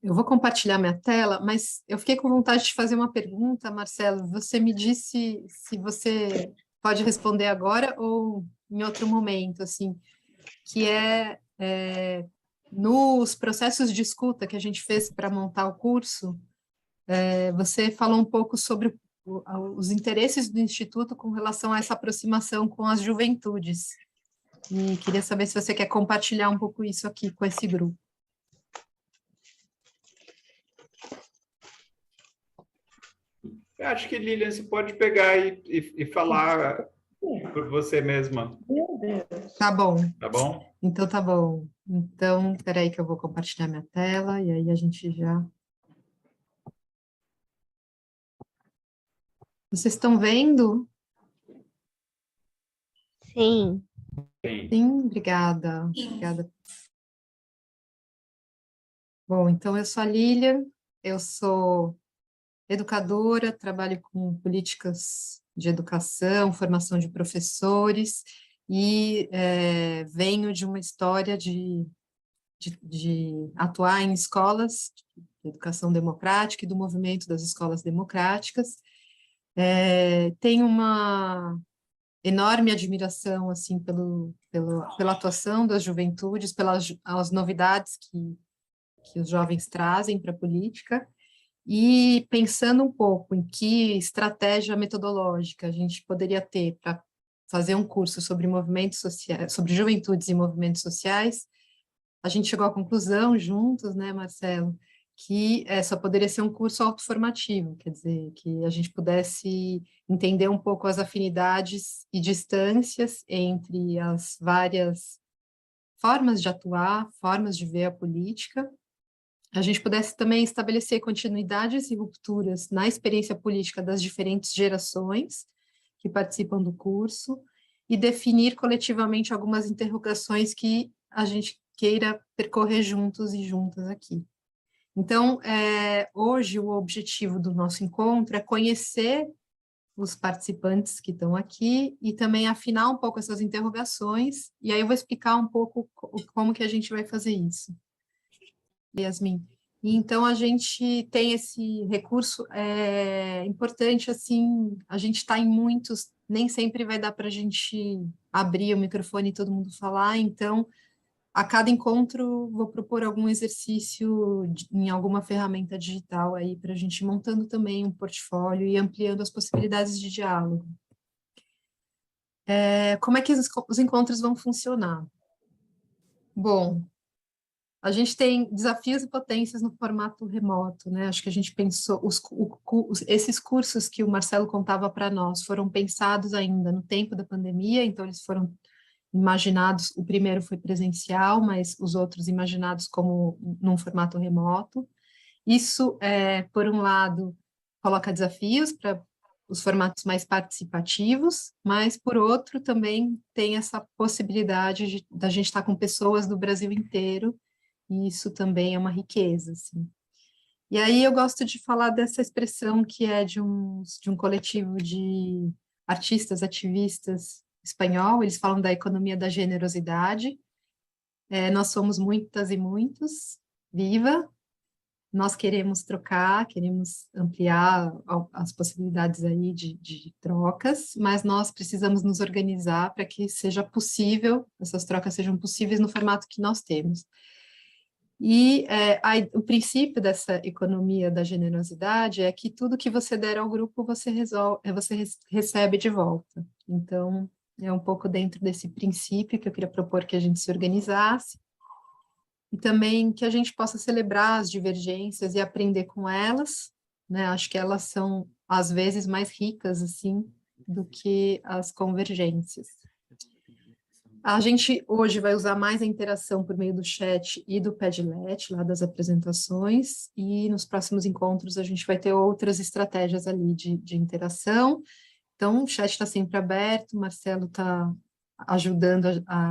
Eu vou compartilhar minha tela, mas eu fiquei com vontade de fazer uma pergunta, Marcelo. Você me disse se você pode responder agora ou em outro momento, assim, que nos processos de escuta que a gente fez para montar o curso, você falou um pouco sobre os interesses do Instituto com relação a essa aproximação com as juventudes. E queria saber se você quer compartilhar um pouco isso aqui com esse grupo. Eu acho que, Lilian, você pode pegar e falar por você mesma. Tá bom. Tá bom? Então, tá bom. Então, espera aí que eu vou compartilhar minha tela e aí a gente já... Vocês estão vendo? Sim. Sim. Sim, obrigada. Obrigada. Bom, então eu sou a Lilian, eu sou educadora, trabalho com políticas de educação, formação de professores e venho de uma história de atuar em escolas de educação democrática e do movimento das escolas democráticas. Tenho uma enorme admiração assim pela atuação das juventudes, pelas as novidades que os jovens trazem para a política, e pensando um pouco em que estratégia metodológica a gente poderia ter para fazer um curso sobre movimentos sociais, sobre juventudes e movimentos sociais, a gente chegou à conclusão juntos, né, Marcelo, que só poderia ser um curso autoformativo, quer dizer, que a gente pudesse entender um pouco as afinidades e distâncias entre as várias formas de atuar, formas de ver a política, a gente pudesse também estabelecer continuidades e rupturas na experiência política das diferentes gerações que participam do curso e definir coletivamente algumas interrogações que a gente queira percorrer juntos e juntas aqui. Então, hoje o objetivo do nosso encontro é conhecer os participantes que estão aqui e também afinar um pouco essas interrogações, e aí eu vou explicar um pouco como que a gente vai fazer isso. Yasmin. E então a gente tem esse recurso importante, assim, a gente está em muitos, nem sempre vai dar para a gente abrir o microfone e todo mundo falar, então a cada encontro vou propor algum exercício em alguma ferramenta digital aí para a gente ir montando também um portfólio e ampliando as possibilidades de diálogo. Como é que os encontros vão funcionar? Bom, a gente tem desafios e potências no formato remoto, né? Acho que a gente pensou, esses cursos que o Marcelo contava para nós foram pensados ainda no tempo da pandemia, então eles foram imaginados, o primeiro foi presencial, mas os outros imaginados como num formato remoto. Isso, por um lado, coloca desafios para os formatos mais participativos, mas, por outro, também tem essa possibilidade da gente estar com pessoas do Brasil inteiro, e isso também é uma riqueza, assim. E aí eu gosto de falar dessa expressão que é de um coletivo de artistas, ativistas espanhol, eles falam da economia da generosidade. Nós somos muitas e muitos, viva! Nós queremos trocar, queremos ampliar as possibilidades aí de trocas, mas nós precisamos nos organizar para que seja possível, essas trocas sejam possíveis no formato que nós temos. E o princípio dessa economia da generosidade é que tudo que você der ao grupo, você recebe de volta. Então, é um pouco dentro desse princípio que eu queria propor que a gente se organizasse, e também que a gente possa celebrar as divergências e aprender com elas, né? Acho que elas são, às vezes, mais ricas, assim, do que as convergências. A gente hoje vai usar mais a interação por meio do chat e do Padlet, lá das apresentações, e nos próximos encontros a gente vai ter outras estratégias ali de interação. Então, o chat está sempre aberto, o Marcelo está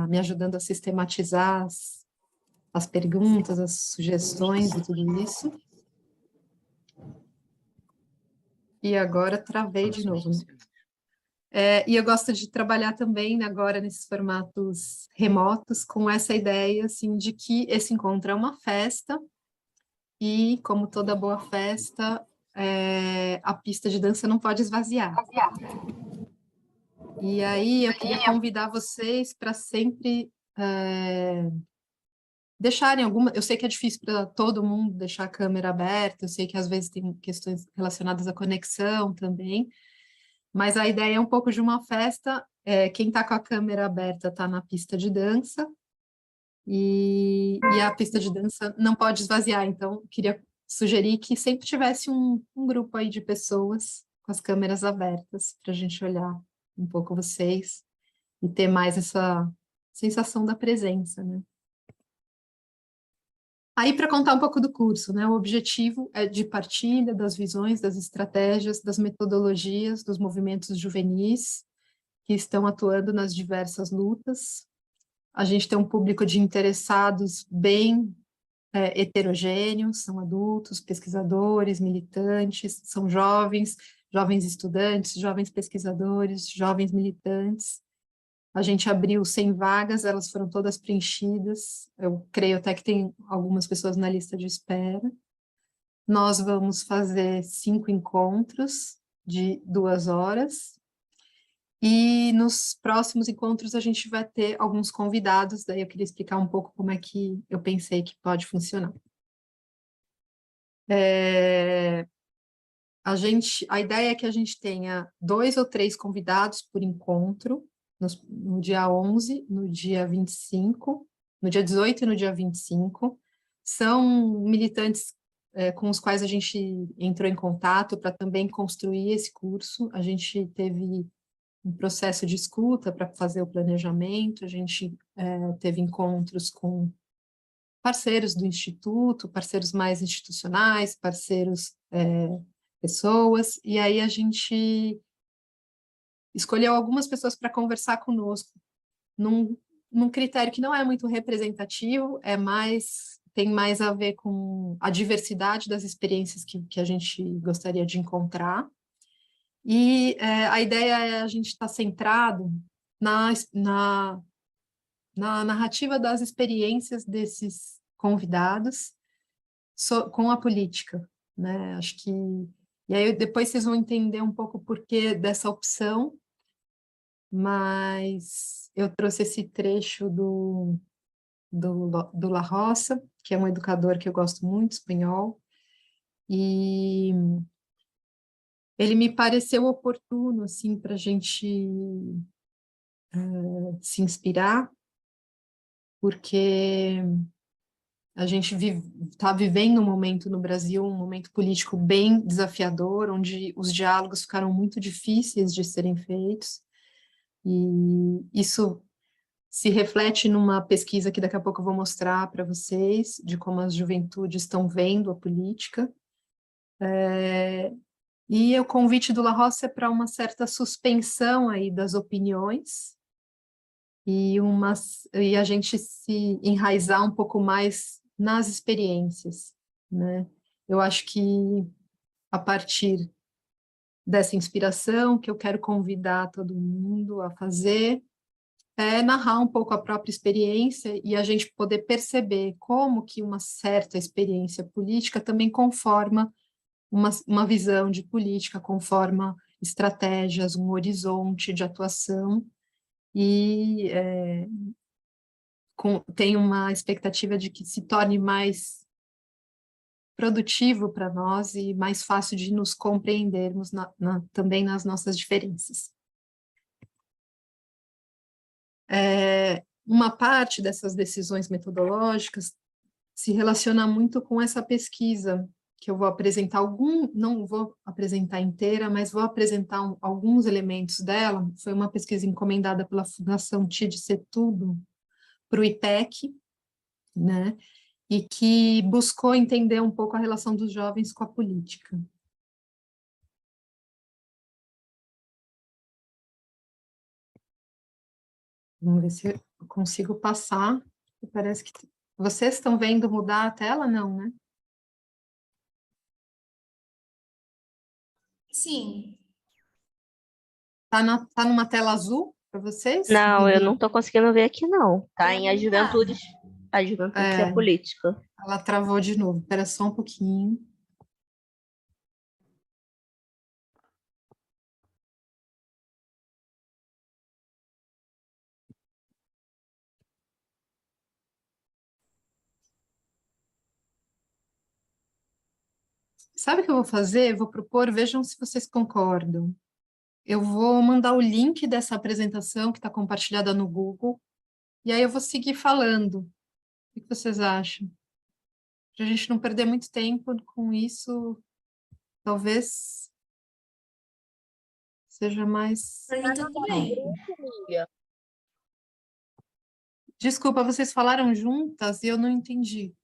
me ajudando a sistematizar as perguntas, as sugestões e tudo isso. E agora travei de novo, né? E eu gosto de trabalhar também agora nesses formatos remotos com essa ideia assim de que esse encontro é uma festa e, como toda boa festa, a pista de dança não pode esvaziar. E aí eu queria convidar vocês para sempre deixarem alguma. Eu sei que é difícil para todo mundo deixar a câmera aberta, eu sei que às vezes tem questões relacionadas à conexão também, mas a ideia é um pouco de uma festa. Quem está com a câmera aberta está na pista de dança, e a pista de dança não pode esvaziar, então queria sugerir que sempre tivesse um grupo aí de pessoas com as câmeras abertas para a gente olhar um pouco vocês e ter mais essa sensação da presença, né? Aí, para contar um pouco do curso, né? O objetivo é de partilha das visões, das estratégias, das metodologias, dos movimentos juvenis que estão atuando nas diversas lutas. A gente tem um público de interessados bem heterogêneos, são adultos, pesquisadores, militantes, são jovens, jovens estudantes, jovens pesquisadores, jovens militantes. A gente abriu 100 vagas, elas foram todas preenchidas. Eu creio até que tem algumas pessoas na lista de espera. Nós vamos fazer 5 encontros de 2 horas. E nos próximos encontros a gente vai ter alguns convidados, daí eu queria explicar um pouco como é que eu pensei que pode funcionar. A ideia é que a gente tenha 2 ou 3 convidados por encontro, no dia 11, no dia 25, no dia 18 e no dia 25. São militantes com os quais a gente entrou em contato para também construir esse curso. A gente teve um processo de escuta para fazer o planejamento, a gente teve encontros com parceiros do Instituto, parceiros mais institucionais, parceiros, pessoas, e aí a gente escolheu algumas pessoas para conversar conosco, num critério que não é muito representativo, tem mais a ver com a diversidade das experiências que a gente gostaria de encontrar. E a ideia é a gente estar centrado na narrativa das experiências desses convidados com a política, né? Acho que... E aí depois vocês vão entender um pouco o porquê dessa opção, mas eu trouxe esse trecho do La Roça, que é um educador que eu gosto muito, espanhol, e ele me pareceu oportuno, assim, para a gente se inspirar, porque a gente está vivendo um momento no Brasil, um momento político bem desafiador, onde os diálogos ficaram muito difíceis de serem feitos, e isso se reflete numa pesquisa que daqui a pouco eu vou mostrar para vocês, de como as juventudes estão vendo a política. E o convite do La Roça é para uma certa suspensão aí das opiniões, e a gente se enraizar um pouco mais nas experiências, né? Eu acho que a partir dessa inspiração que eu quero convidar todo mundo a fazer é narrar um pouco a própria experiência e a gente poder perceber como que uma certa experiência política também conforma uma visão de política, conforma estratégias, um horizonte de atuação, e tem uma expectativa de que se torne mais produtivo para nós e mais fácil de nos compreendermos também nas nossas diferenças. Uma parte dessas decisões metodológicas se relaciona muito com essa pesquisa, que eu vou apresentar não vou apresentar inteira, mas vou apresentar alguns elementos dela. Foi uma pesquisa encomendada pela Fundação TID Setúbal para o IPEC, né? E que buscou entender um pouco a relação dos jovens com a política. Vamos ver se eu consigo passar. Parece que... Vocês estão vendo mudar a tela? Não, né? Sim. Tá numa tela azul para vocês? Não, eu não estou conseguindo ver aqui, não. Tá em As Juventudes. a advocacia política. Ela travou de novo. Espera só um pouquinho. Sabe o que eu vou fazer? Eu vou propor, vejam se vocês concordam. Eu vou mandar o link dessa apresentação que está compartilhada no Google, e aí eu vou seguir falando. O que vocês acham? Para a gente não perder muito tempo com isso, talvez seja mais. Para mim, tudo bem. Desculpa, vocês falaram juntas e eu não entendi.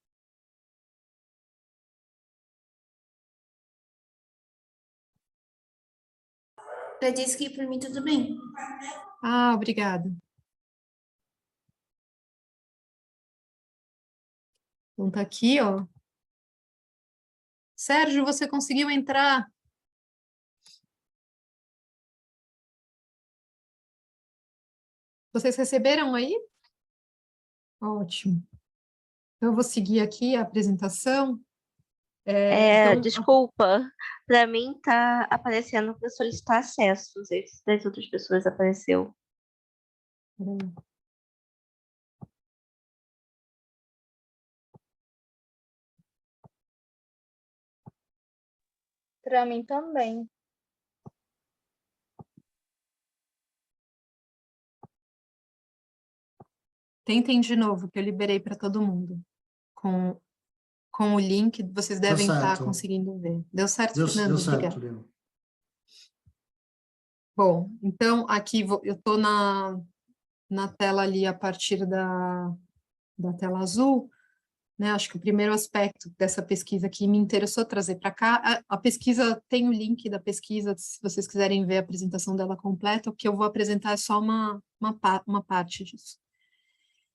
Eu disse que por mim tudo bem. Ah, obrigada. Então tá aqui, ó. Sérgio, você conseguiu entrar? Vocês receberam aí? Ótimo. Então, eu vou seguir aqui a apresentação. Então, Desculpa, para mim tá aparecendo para solicitar acesso, não sei se das outras pessoas apareceu. peraí. Para mim também. Tentem de novo, que eu liberei para todo mundo. Com o link, vocês devem estar conseguindo ver. Deu certo, Fernando? Deu certo, Obrigada. Lino. Bom, então aqui eu estou na tela ali a partir da tela azul, né? Acho que o primeiro aspecto dessa pesquisa que me interessou trazer para cá, a pesquisa tem o link da pesquisa, se vocês quiserem ver a apresentação dela completa, o que eu vou apresentar é só uma parte disso.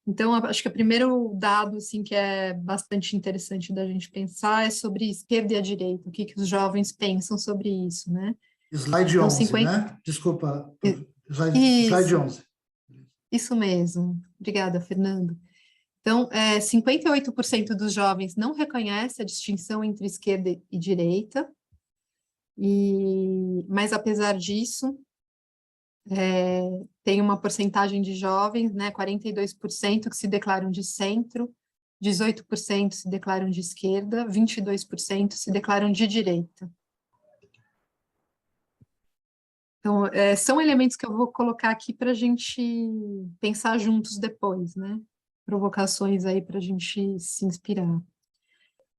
Então, acho que o primeiro dado assim, que é bastante interessante da gente pensar é sobre esquerda e a direita, o que os jovens pensam sobre isso, né? Slide Então, 11, né? Desculpa, slide Isso. 11. Isso mesmo. Obrigada, Fernando. Então, 58% dos jovens não reconhece a distinção entre esquerda e direita, mas apesar disso, tem uma porcentagem de jovens, né, 42% que se declaram de centro, 18% se declaram de esquerda, 22% se declaram de direita. Então, são elementos que eu vou colocar aqui para a gente pensar juntos depois, né? Provocações aí para a gente se inspirar.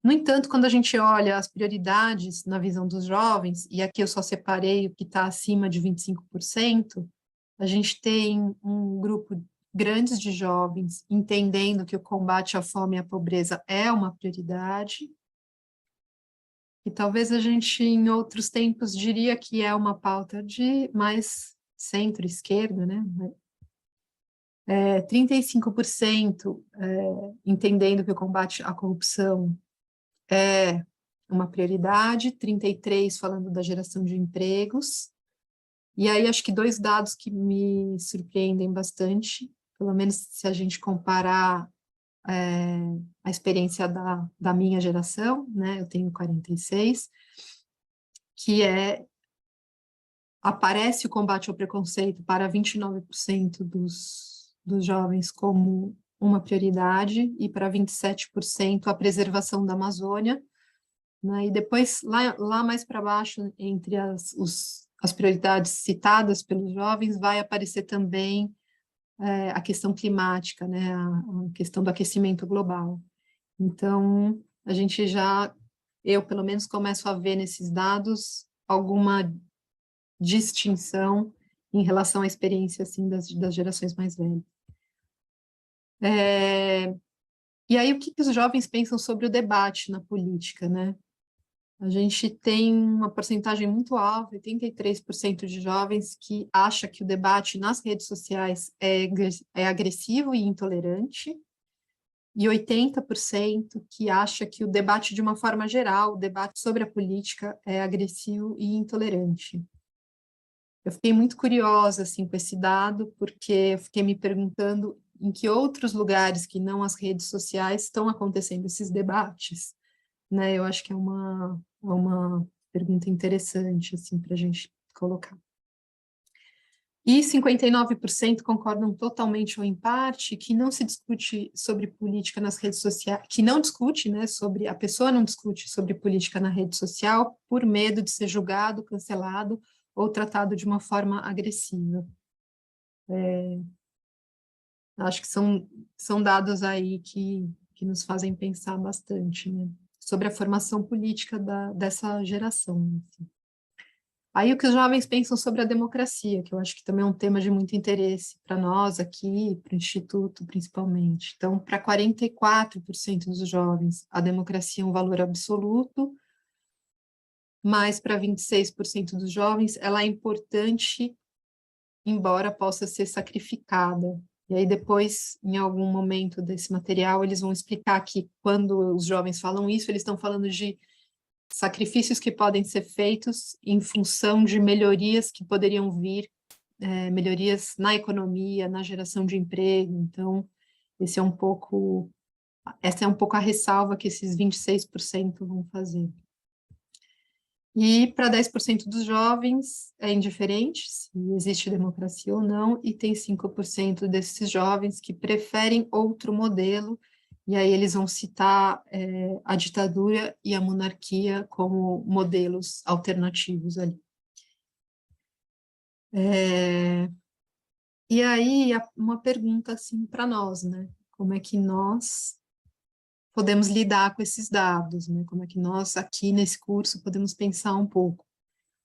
No entanto, quando a gente olha as prioridades na visão dos jovens, e aqui eu só separei o que está acima de 25%, a gente tem um grupo grande de jovens entendendo que o combate à fome e à pobreza é uma prioridade, e talvez a gente, em outros tempos, diria que é uma pauta de mais centro-esquerda, né? 35% entendendo que o combate à corrupção é uma prioridade, 33% falando da geração de empregos, e aí acho que dois dados que me surpreendem bastante, pelo menos se a gente comparar a experiência da minha geração, né, eu tenho 46, que aparece o combate ao preconceito para 29% dos jovens como uma prioridade e para 27% a preservação da Amazônia, né, e depois lá mais para baixo, entre as prioridades citadas pelos jovens, vai aparecer também a questão climática, né, a questão do aquecimento global. Então, eu pelo menos começo a ver nesses dados alguma distinção em relação à experiência, assim, das gerações mais velhas. E aí, o que os jovens pensam sobre o debate na política, né? A gente tem uma porcentagem muito alta, 83% de jovens que acha que o debate nas redes sociais é agressivo e intolerante, e 80% que acha que o debate de uma forma geral, o debate sobre a política é agressivo e intolerante. Eu fiquei muito curiosa assim, com esse dado, porque eu fiquei me perguntando em que outros lugares que não as redes sociais estão acontecendo esses debates, né? Eu acho que é uma pergunta interessante, assim, para a gente colocar. E 59% concordam totalmente ou em parte que não se discute sobre política nas redes sociais, que não discute, né, sobre, a pessoa não discute sobre política na rede social por medo de ser julgado, cancelado ou tratado de uma forma agressiva. Acho que são dados aí que nos fazem pensar bastante, né, sobre a formação política dessa geração, assim. Aí o que os jovens pensam sobre a democracia, que eu acho que também é um tema de muito interesse para nós aqui, para o Instituto principalmente. Então, para 44% dos jovens, a democracia é um valor absoluto, mas para 26% dos jovens, ela é importante, embora possa ser sacrificada. E aí depois, em algum momento desse material, eles vão explicar que quando os jovens falam isso, eles estão falando de sacrifícios que podem ser feitos em função de melhorias que poderiam vir, melhorias na economia, na geração de emprego. Então, essa é um pouco a ressalva que esses 26% vão fazer. E para 10% dos jovens é indiferente se existe democracia ou não, e tem 5% desses jovens que preferem outro modelo, e aí eles vão citar a ditadura e a monarquia como modelos alternativos ali. E aí, uma pergunta assim para nós, né? Como é que nós podemos lidar com esses dados, né? Como é que nós, aqui nesse curso, podemos pensar um pouco?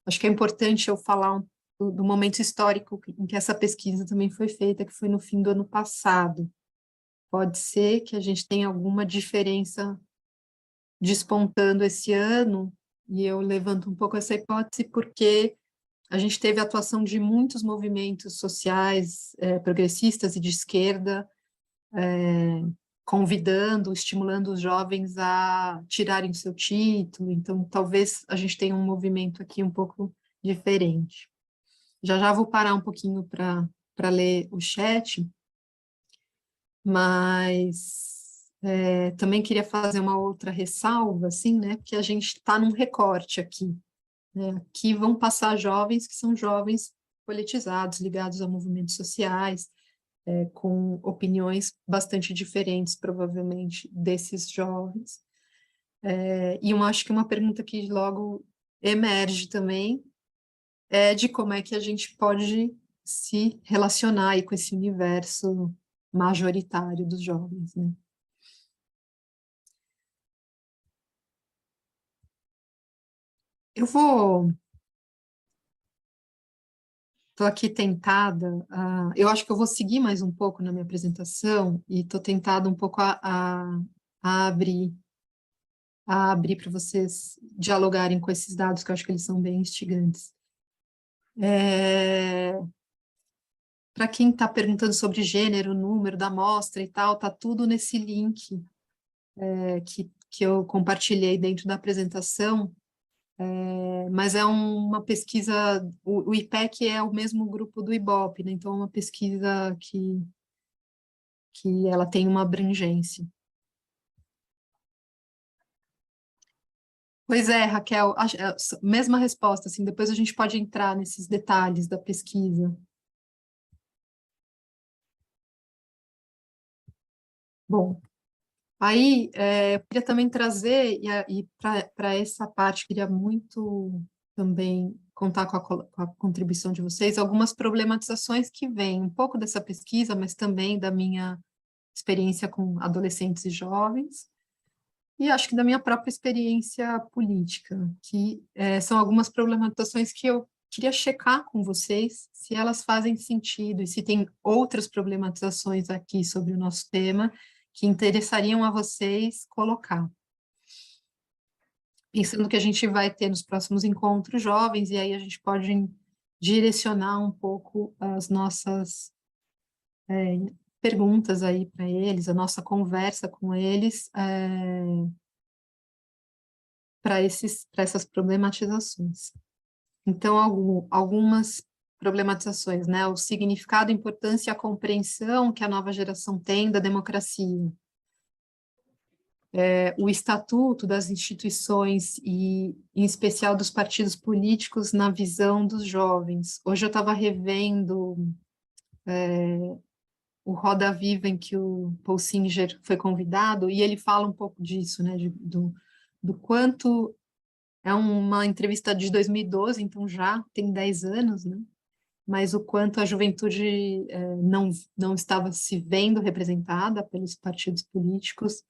Acho que é importante eu falar do momento histórico em que essa pesquisa também foi feita, que foi no fim do ano passado. Pode ser que a gente tenha alguma diferença despontando esse ano, e eu levanto um pouco essa hipótese porque a gente teve a atuação de muitos movimentos sociais progressistas e de esquerda, convidando, estimulando os jovens a tirarem o seu título, então talvez a gente tenha um movimento aqui um pouco diferente. Já já vou parar um pouquinho para ler o chat, mas também queria fazer uma outra ressalva, assim, né, porque a gente está num recorte aqui, né, aqui vão passar jovens que são jovens politizados, ligados a movimentos sociais, com opiniões bastante diferentes, provavelmente, desses jovens. E eu acho que uma pergunta que logo emerge também é de como é que a gente pode se relacionar aí com esse universo majoritário dos jovens, né? Estou aqui tentada, eu acho que eu vou seguir mais um pouco na minha apresentação e estou tentada um pouco a abrir para vocês dialogarem com esses dados, que eu acho que eles são bem instigantes. Para quem está perguntando sobre gênero, número da amostra e tal, está tudo nesse link que eu compartilhei dentro da apresentação, mas é uma pesquisa, o IPEC é o mesmo grupo do IBOP, né? Então é uma pesquisa que ela tem uma abrangência. Pois é, Raquel, mesma resposta, assim, depois a gente pode entrar nesses detalhes da pesquisa. Bom, aí eu queria também trazer, e para essa parte, queria muito também contar com a contribuição de vocês, algumas problematizações que vêm um pouco dessa pesquisa, mas também da minha experiência com adolescentes e jovens, e acho que da minha própria experiência política, que são algumas problematizações que eu queria checar com vocês, se elas fazem sentido, e se tem outras problematizações aqui sobre o nosso tema, que interessariam a vocês colocar. Pensando que a gente vai ter nos próximos encontros jovens, e aí a gente pode direcionar um pouco as nossas perguntas aí para eles, a nossa conversa com eles, para essas problematizações. Então, algumas problematizações, né? O significado, a importância e a compreensão que a nova geração tem da democracia. O estatuto das instituições e, em especial, dos partidos políticos na visão dos jovens. Hoje eu estava revendo o Roda Viva, em que o Paul Singer foi convidado, e ele fala um pouco disso, né, do quanto, é uma entrevista de 2012, então já tem 10 anos, né, mas o quanto a juventude não estava se vendo representada pelos partidos políticos,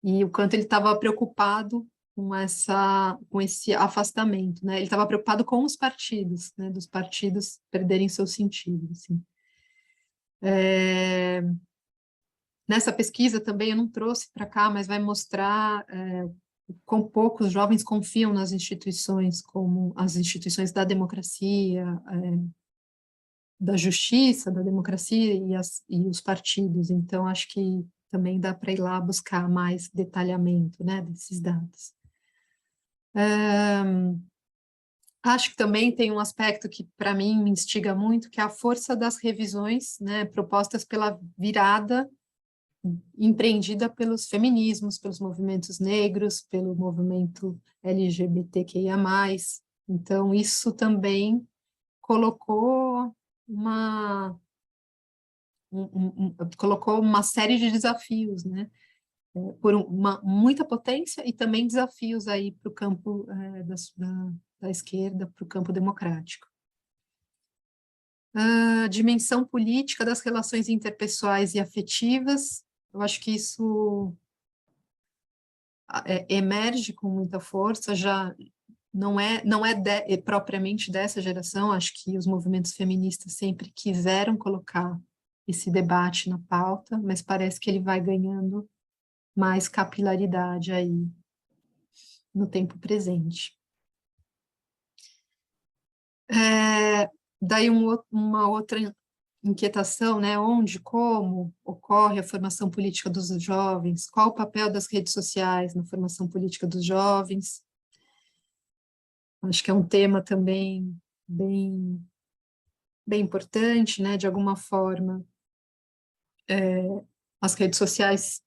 e o quanto ele estava preocupado com esse afastamento, né, ele estava preocupado com os partidos, né, dos partidos perderem seu sentido, assim. Nessa pesquisa também eu não trouxe para cá, mas vai mostrar quão pouco os jovens confiam nas instituições, como as instituições da democracia, da justiça, da democracia e os partidos. Então, acho que também dá para ir lá buscar mais detalhamento, né, desses dados. Acho que também tem um aspecto que, para mim, me instiga muito, que é a força das revisões, né, propostas pela virada empreendida pelos feminismos, pelos movimentos negros, pelo movimento LGBTQIA+. Então, isso também colocou colocou uma série de desafios, né? Por muita potência e também desafios aí para o campo da esquerda, para o campo democrático. A dimensão política das relações interpessoais e afetivas, eu acho que isso emerge com muita força, já não é propriamente dessa geração, acho que os movimentos feministas sempre quiseram colocar esse debate na pauta, mas parece que ele vai ganhando mais capilaridade aí no tempo presente. Daí uma outra inquietação, né? Onde, como ocorre a formação política dos jovens? Qual o papel das redes sociais na formação política dos jovens? Acho que é um tema também bem importante, né? De alguma forma, as redes sociais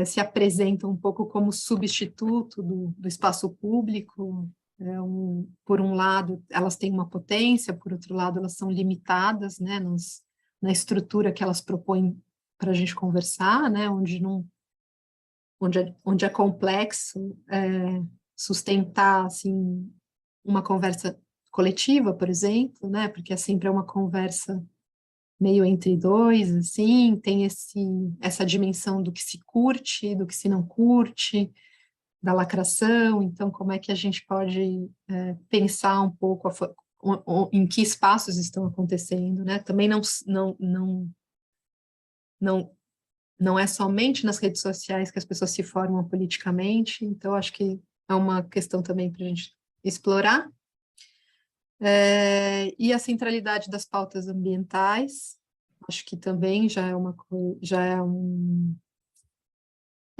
se apresentam um pouco como substituto do espaço público. Por um lado, elas têm uma potência, por outro lado, elas são limitadas, né, na estrutura que elas propõem para a gente conversar, né, onde é complexo sustentar assim, uma conversa coletiva, por exemplo, né, porque sempre é uma conversa meio entre dois, assim, tem essa dimensão do que se curte, do que se não curte, da lacração. Então, como é que a gente pode pensar um pouco em que espaços estão acontecendo, né? Também não é somente nas redes sociais que as pessoas se formam politicamente, então acho que é uma questão também para a gente explorar. E a centralidade das pautas ambientais, acho que também já é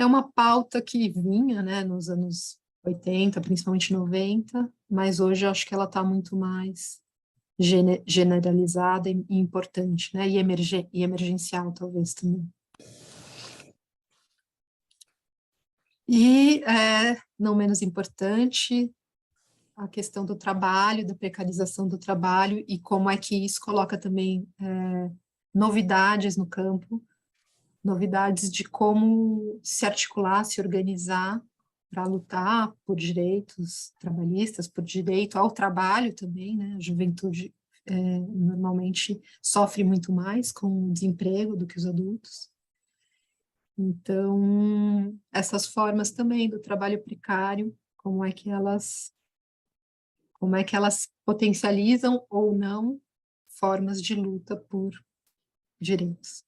uma pauta que vinha, né, nos anos 80, principalmente 90, mas hoje eu acho que ela está muito mais generalizada e importante, né, e emergencial, talvez, também. E, não menos importante, a questão do trabalho, da precarização do trabalho, e como é que isso coloca também novidades no campo, novidades de como se articular, se organizar para lutar por direitos trabalhistas, por direito ao trabalho também, né? A juventude normalmente sofre muito mais com o desemprego do que os adultos. Então, essas formas também do trabalho precário, como é que elas potencializam ou não formas de luta por direitos.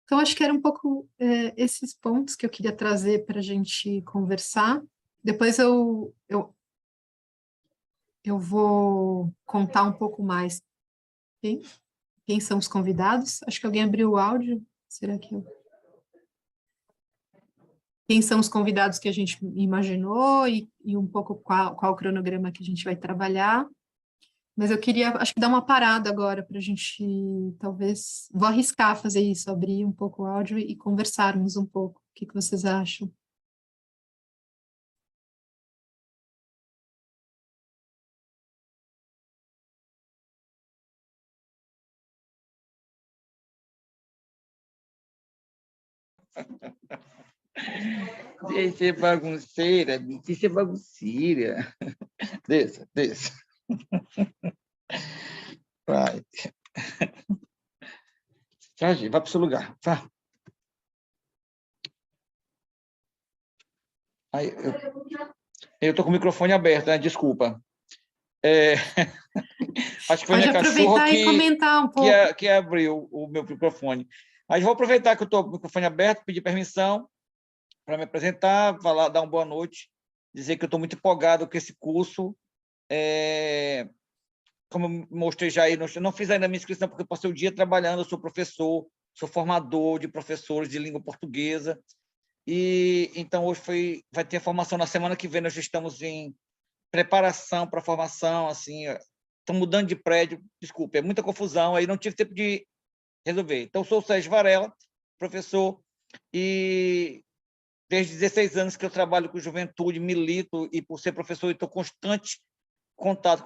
Então, acho que era um pouco esses pontos que eu queria trazer para a gente conversar. Depois eu vou contar um pouco mais quem são os convidados. Acho que alguém abriu o áudio. Será que eu... Quem são os convidados que a gente imaginou e um pouco qual o cronograma que a gente vai trabalhar. Mas eu queria, acho que dar uma parada agora para a gente, talvez, vou arriscar fazer isso, abrir um pouco o áudio e conversarmos um pouco. O que que vocês acham? Deixa ser bagunceira, deixa ser bagunceira. Desça, desça. Vai. Tchau, gente. Vai para o seu lugar. Vá. Aí, eu estou com o microfone aberto, né? Desculpa. Acho que foi Pode minha cachorra aproveitar e comentar um pouco. que abriu o meu microfone. Mas vou aproveitar que eu estou com o microfone aberto, pedir permissão para me apresentar, falar, dar uma boa noite, dizer que eu estou muito empolgado com esse curso. Como eu mostrei já aí, eu não fiz ainda a minha inscrição porque eu passei o dia trabalhando, eu sou professor, sou formador de professores de língua portuguesa, e então hoje vai ter a formação na semana que vem, nós já estamos em preparação para a formação, assim, estamos mudando de prédio, desculpe, é muita confusão, aí não tive tempo de resolver. Então, sou o Sérgio Varela, professor, e desde 16 anos que eu trabalho com juventude, milito, e por ser professor, estou constante contato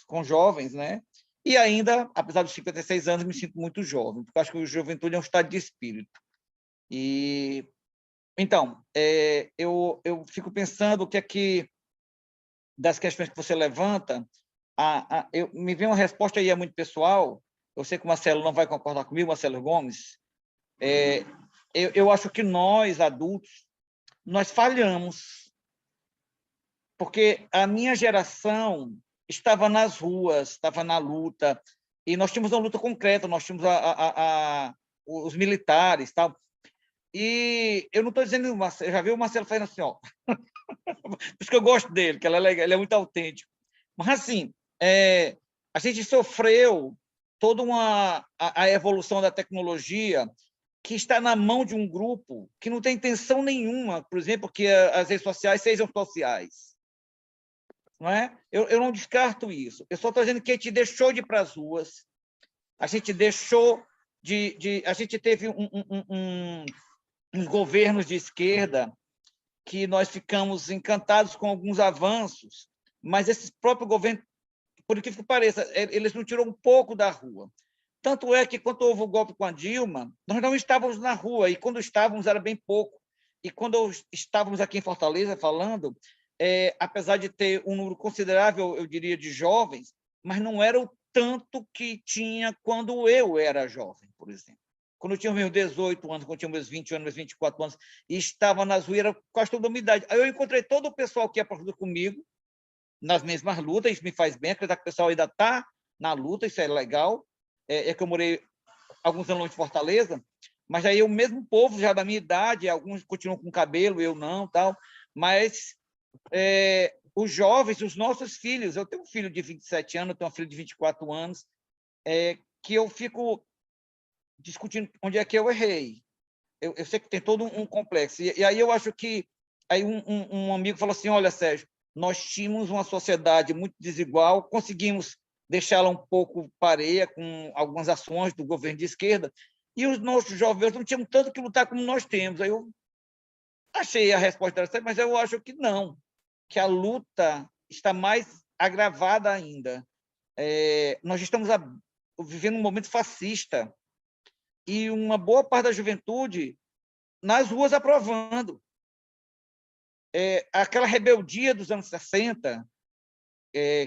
com jovens, né? E ainda, apesar dos 56 anos, me sinto muito jovem, porque acho que a juventude é um estado de espírito. E então, eu fico pensando o que é que, das questões que você levanta, me vem uma resposta aí, é muito pessoal, eu sei que o Marcelo não vai concordar comigo, Marcelo Gomes, eu acho que nós, adultos, nós falhamos, porque a minha geração estava nas ruas, estava na luta, e nós tínhamos uma luta concreta, nós tínhamos os militares, tal. E eu não estou dizendo, eu já vi o Marcelo fazendo assim, ó. Por isso que eu gosto dele, que ele é muito autêntico. Mas, assim, a gente sofreu toda a evolução da tecnologia que está na mão de um grupo que não tem intenção nenhuma, por exemplo, que as redes sociais sejam sociais. Não é? Eu não descarto isso. Eu só estou dizendo que a gente deixou de ir para as ruas, a gente deixou a gente teve uns governos de esquerda que nós ficamos encantados com alguns avanços, mas esse próprio governo, por que pareça, eles não tiram um pouco da rua. Tanto é que, quando houve o golpe com a Dilma, nós não estávamos na rua, e quando estávamos era bem pouco. E quando estávamos aqui em Fortaleza falando, apesar de ter um número considerável, eu diria, de jovens, mas não era o tanto que tinha quando eu era jovem, por exemplo. Quando eu tinha meus 18 anos, quando eu tinha meus 20 anos, meus 24 anos, e estava nas ruas, era quase toda a minha idade. Aí eu encontrei todo o pessoal que ia para a luta comigo, nas mesmas lutas, isso me faz bem, acreditar que o pessoal ainda está na luta, isso é legal. Que eu morei alguns anos longe de Fortaleza, mas aí o mesmo povo já da minha idade, alguns continuam com cabelo, eu não, tal, mas os jovens, os nossos filhos, eu tenho um filho de 27 anos, eu tenho um filho de 24 anos, que eu fico discutindo onde é que eu errei. Eu sei que tem todo um complexo. E aí eu acho que aí um amigo falou assim, olha, Sérgio, nós tínhamos uma sociedade muito desigual, conseguimos deixá-la um pouco pareia com algumas ações do governo de esquerda, e os nossos jovens não tinham tanto que lutar como nós temos. Aí eu achei a resposta interessante, mas eu acho que não, que a luta está mais agravada ainda. Nós estamos vivendo um momento fascista, e uma boa parte da juventude nas ruas aprovando. Aquela rebeldia dos anos 60,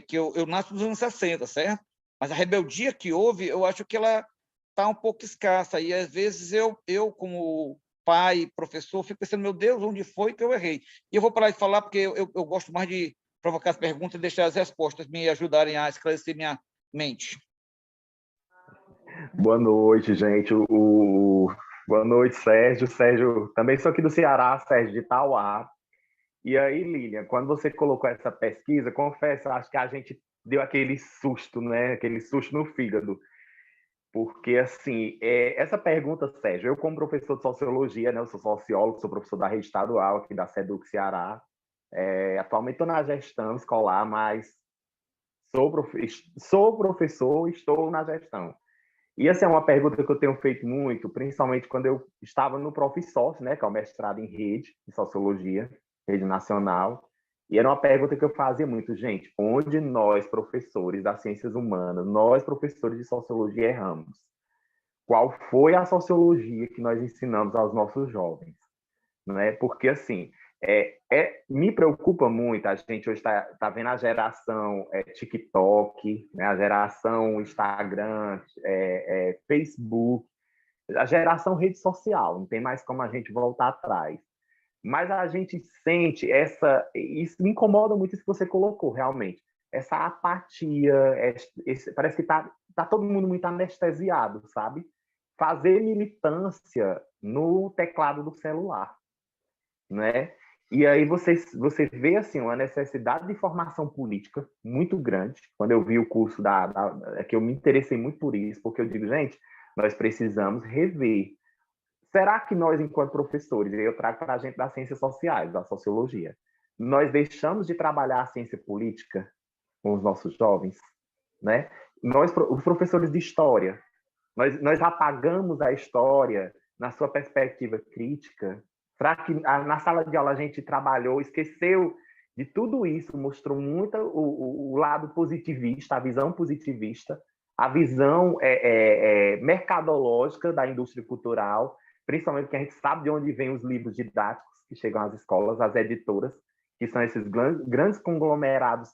que eu nasci nos anos 60, certo? Mas a rebeldia que houve, eu acho que ela está um pouco escassa, e às vezes eu como pai, professor, fico pensando, meu Deus, onde foi que eu errei? E eu vou parar de falar, porque eu gosto mais de provocar as perguntas e deixar as respostas me ajudarem a esclarecer minha mente. Boa noite, gente. Boa noite, Sérgio. Sérgio, também sou aqui do Ceará, Sérgio de Itauá. E aí, Lilian, quando você colocou essa pesquisa, confesso, acho que a gente deu aquele susto, né? Aquele susto no fígado. Porque, assim, essa pergunta, Sérgio, eu como professor de sociologia, né? Eu sou sociólogo, sou professor da rede estadual aqui da SEDUC Ceará. Atualmente estou na gestão escolar, mas Sou professor, estou na gestão. E essa é uma pergunta que eu tenho feito muito, principalmente quando eu estava no Profissoc, né, que é o mestrado em rede, em sociologia, rede nacional. E era uma pergunta que eu fazia muito, gente, onde nós, professores das ciências humanas, nós, professores de sociologia, erramos? Qual foi a sociologia que nós ensinamos aos nossos jovens? Né? Porque, assim, me preocupa muito, a gente hoje está vendo a geração TikTok, né? A geração Instagram, Facebook, a geração rede social, não tem mais como a gente voltar atrás. Mas a gente sente isso me incomoda muito isso que você colocou, realmente. Essa apatia, parece que tá todo mundo muito anestesiado, sabe? Fazer militância no teclado do celular, né? E aí você vê assim uma necessidade de formação política muito grande. Quando eu vi o curso que eu me interessei muito por isso, porque eu digo, gente, nós precisamos rever. Será que nós, enquanto professores, eu trago para a gente das ciências sociais, da sociologia, nós deixamos de trabalhar a ciência política com os nossos jovens, né? Nós, os professores de história, nós apagamos a história na sua perspectiva crítica. Será que na sala de aula a gente trabalhou, esqueceu de tudo isso, mostrou muito o lado positivista, a visão positivista, a visão mercadológica da indústria cultural, principalmente porque a gente sabe de onde vêm os livros didáticos que chegam às escolas, às editoras, que são esses grandes conglomerados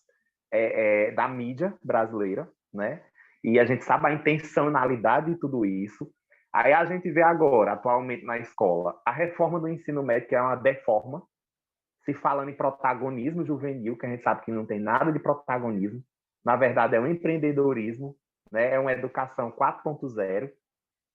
da mídia brasileira, né? E a gente sabe a intencionalidade de tudo isso. Aí a gente vê agora, atualmente na escola, a reforma do ensino médio, que é uma deforma, se falando em protagonismo juvenil, que a gente sabe que não tem nada de protagonismo, na verdade é um empreendedorismo, né? É uma educação 4.0,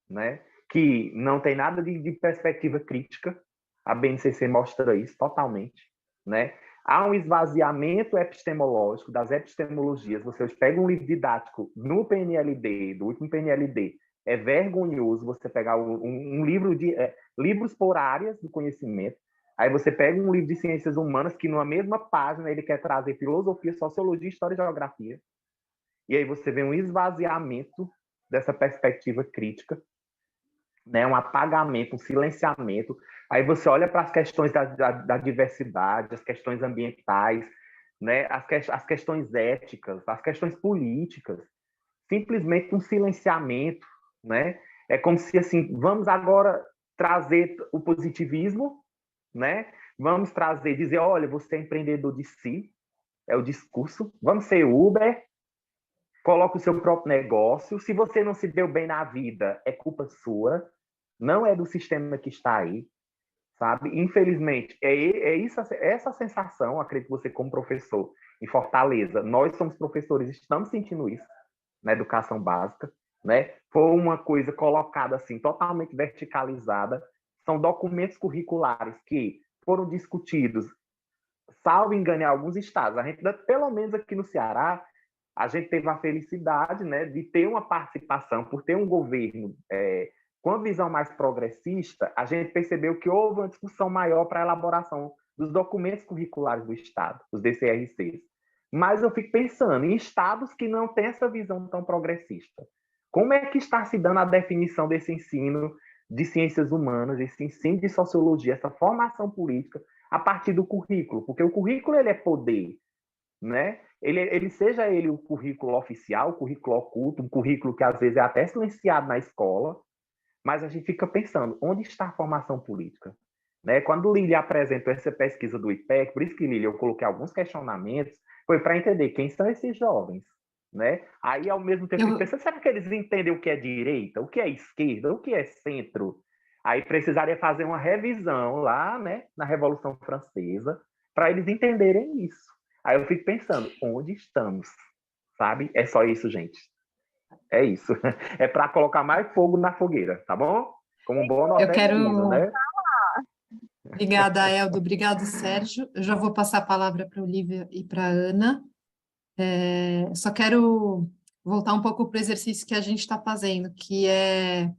né? Que não tem nada de perspectiva crítica. A BNCC mostra isso totalmente, né? Há um esvaziamento epistemológico das epistemologias. Vocês pegam um livro didático no PNLD, do último PNLD, é vergonhoso você pegar um livro de livros por áreas do conhecimento. Aí você pega um livro de ciências humanas que numa mesma página ele quer trazer filosofia, sociologia, história e geografia. E aí você vê um esvaziamento dessa perspectiva crítica, né, um apagamento, um silenciamento. Aí você olha para as questões da diversidade, as questões ambientais, né, as questões éticas, as questões políticas, simplesmente um silenciamento, né? É como se assim, vamos agora trazer o positivismo, né? Vamos dizer, olha, você é empreendedor de si, é o discurso. Vamos ser Uber, coloca o seu próprio negócio. Se você não se deu bem na vida, é culpa sua, não é do sistema que está aí, sabe? Infelizmente, essa sensação, acredito que você como professor em Fortaleza, nós somos professores, estamos sentindo isso na educação básica, né? Foi uma coisa colocada assim, totalmente verticalizada. São documentos curriculares que foram discutidos, salvo engano, em alguns estados. A gente, pelo menos aqui no Ceará, a gente teve a felicidade, né, de ter uma participação, por ter um governo com a visão mais progressista, a gente percebeu que houve uma discussão maior para a elaboração dos documentos curriculares do Estado, os DCRCs. Mas eu fico pensando em estados que não têm essa visão tão progressista. Como é que está se dando a definição desse ensino de ciências humanas, esse ensino de sociologia, essa formação política a partir do currículo? Porque o currículo ele é poder, né? Seja ele o currículo oficial, o currículo oculto, um currículo que às vezes é até silenciado na escola, mas a gente fica pensando, onde está a formação política? Né? Quando Lília apresentou essa pesquisa do IPEC, por isso que, Lília, eu coloquei alguns questionamentos, foi para entender quem são esses jovens. Né? Aí, ao mesmo tempo, eu penso, será que eles entendem o que é direita, o que é esquerda, o que é centro? Aí precisaria fazer uma revisão lá, né, na Revolução Francesa, para eles entenderem isso. Aí eu fico pensando, onde estamos? Sabe? É só isso, gente. É isso. É para colocar mais fogo na fogueira, tá bom? Como um bom nordestino, né? Obrigada, Eldo. Obrigado, Sérgio. Eu já vou passar a palavra para a Olivia e para a Ana. Só quero voltar um pouco para o exercício que a gente está fazendo, que é,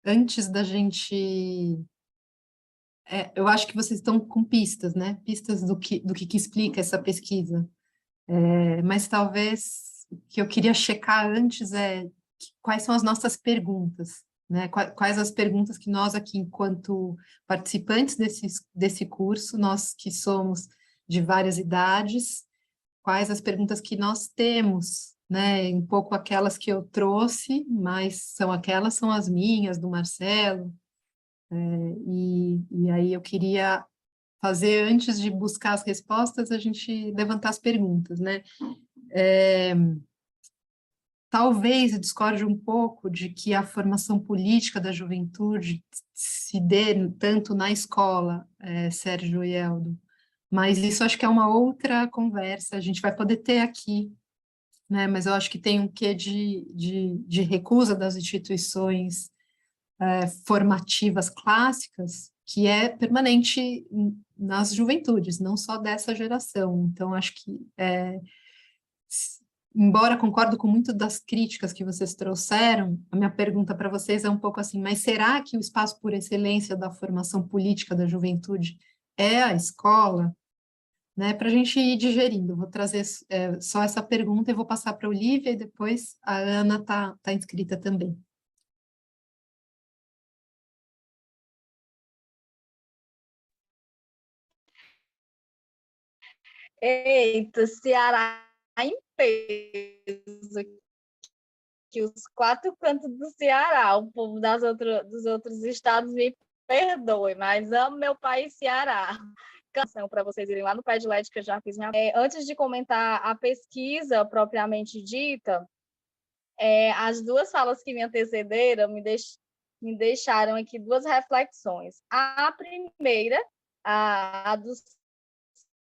antes da gente... eu acho que vocês estão com pistas, né? Pistas do que explica essa pesquisa. Mas talvez que eu queria checar antes é quais são as nossas perguntas, né? Quais as perguntas que nós aqui, enquanto participantes desse curso, nós que somos de várias idades, quais as perguntas que nós temos, né? Um pouco aquelas que eu trouxe, mas são as minhas, do Marcelo, e aí eu queria fazer, antes de buscar as respostas, a gente levantar as perguntas, né? Talvez eu discorde um pouco de que a formação política da juventude se dê tanto na escola, Sérgio e Eldo, mas isso acho que é uma outra conversa, a gente vai poder ter aqui, né? Mas eu acho que tem um quê de recusa das instituições formativas clássicas, que é permanente nas juventudes, não só dessa geração. Então, acho que, embora concordo com muito das críticas que vocês trouxeram, a minha pergunta para vocês é um pouco assim, mas será que o espaço por excelência da formação política da juventude é a escola? Né, para a gente ir digerindo, vou trazer só essa pergunta e vou passar para a Olivia, e depois a Ana tá inscrita também. Eita, Ceará em peso, que os quatro cantos do Ceará, o povo dos outros estados me perdoe, mas amo meu país Ceará. Canção para vocês irem lá no Padlet, que eu já fiz minha... Antes de comentar a pesquisa propriamente dita, as duas falas que me antecederam me deixaram aqui duas reflexões. A primeira, a do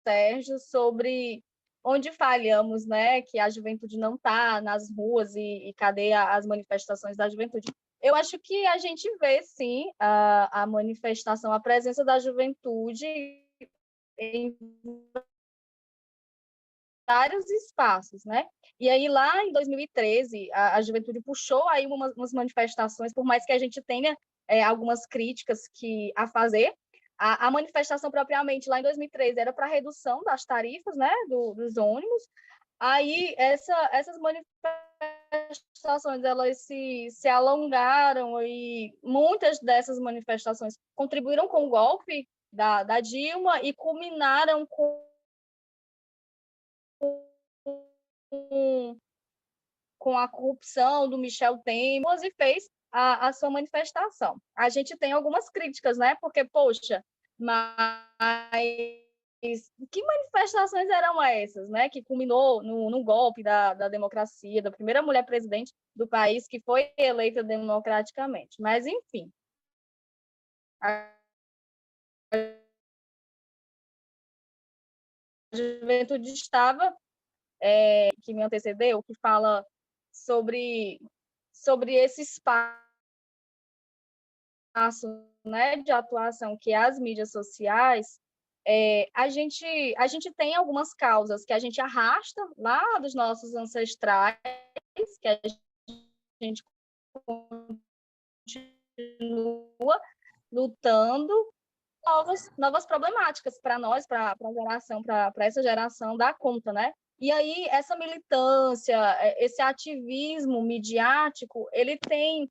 Sérgio, sobre onde falhamos, né? Que a juventude não está nas ruas e cadê as manifestações da juventude? Eu acho que a gente vê, sim, a manifestação, a presença da juventude em vários espaços, né? E aí, lá em 2013, a juventude puxou aí umas manifestações, por mais que a gente tenha algumas críticas a fazer. A manifestação propriamente lá em 2013 era para redução das tarifas, né, dos ônibus. Aí essas manifestações elas se alongaram e muitas dessas manifestações contribuíram com o golpe da Dilma e culminaram com a corrupção do Michel Temer e fez a sua manifestação. A gente tem algumas críticas, né? Porque, poxa, mas que manifestações eram essas, né? Que culminou no golpe da democracia, da primeira mulher presidente do país que foi eleita democraticamente. Mas, enfim. A juventude estava, que me antecedeu, que fala sobre esse espaço, né, de atuação que as mídias sociais, a gente tem algumas causas que a gente arrasta lá dos nossos ancestrais, que a gente continua lutando, novas problemáticas para nós, para a geração, para essa geração dar conta, né? E aí, essa militância, esse ativismo midiático, ele tem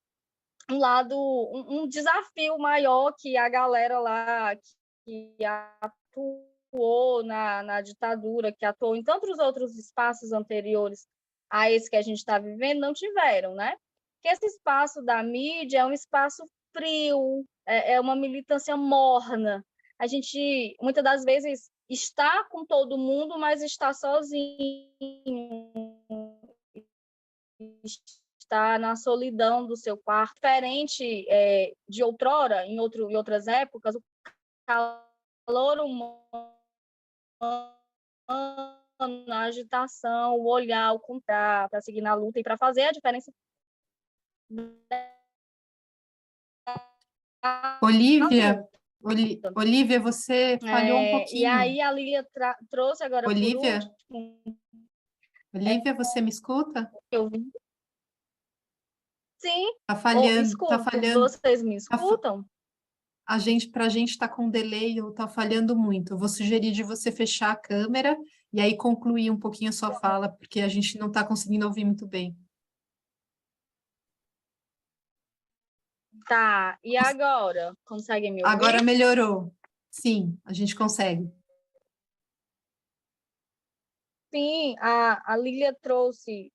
um desafio maior que a galera lá que atuou na ditadura, que atuou em tantos outros espaços anteriores a esse que a gente está vivendo, não tiveram, né? Que esse espaço da mídia é um espaço frio, é uma militância morna. A gente, muitas das vezes, está com todo mundo, mas está sozinho, está na solidão do seu quarto. Diferente de outrora, em outras épocas, o calor humano, a agitação, o olhar, o comprar, para seguir na luta e para fazer a diferença. Olivia, você falhou um pouquinho. E aí a Lília trouxe agora Olivia, por último. Olivia, você me escuta? Sim, tá falhando. Vocês me escutam? Para a gente está com delay ou está falhando muito. Eu vou sugerir de você fechar a câmera e aí concluir um pouquinho a sua fala, porque a gente não está conseguindo ouvir muito bem. Tá, e agora? Conseguem me ouvir? Agora melhorou. Sim, a gente consegue. Sim, a Lília trouxe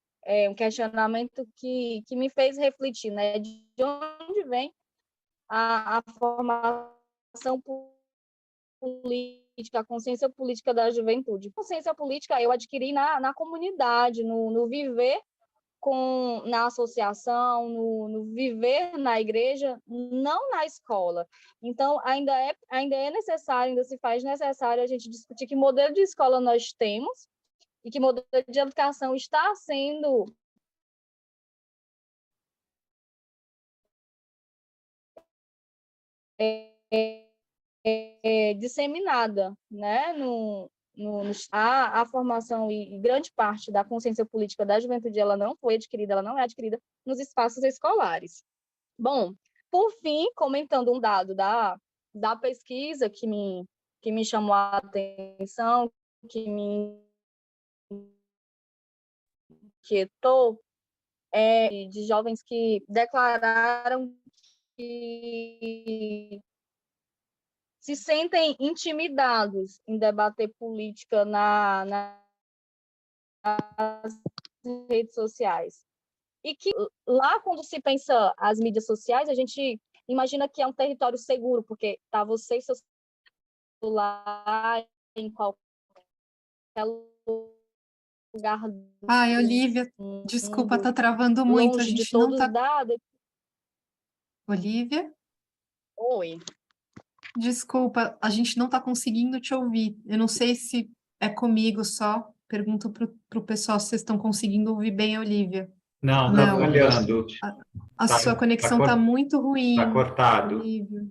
um questionamento que me fez refletir, né? De onde vem a formação política, a consciência política da juventude? Consciência política eu adquiri na comunidade, no viver na associação, no viver na igreja, não na escola. Então, ainda é necessário, ainda se faz necessário a gente discutir que modelo de escola nós temos e que modelo de educação está sendo disseminada, né? A formação e grande parte da consciência política da juventude ela não foi adquirida, ela não é adquirida nos espaços escolares. Bom, por fim, comentando um dado da pesquisa que me chamou a atenção, que me inquietou, de jovens que declararam que se sentem intimidados em debater política nas redes sociais. E que lá, quando se pensa as mídias sociais, a gente imagina que é um território seguro, porque tá você e seu celular em qualquer lugar Ai, do Olivia, desculpa, tá mundo, travando muito. A longe de gente não todos tá. os dados. Olivia, Oi. desculpa, a gente não tá conseguindo te ouvir. Eu não sei se é comigo só. Pergunto pro pessoal se vocês estão conseguindo ouvir bem a Olivia. Não, tá Não, falhando. a sua conexão tá muito Tá ruim, cortado. Olivia.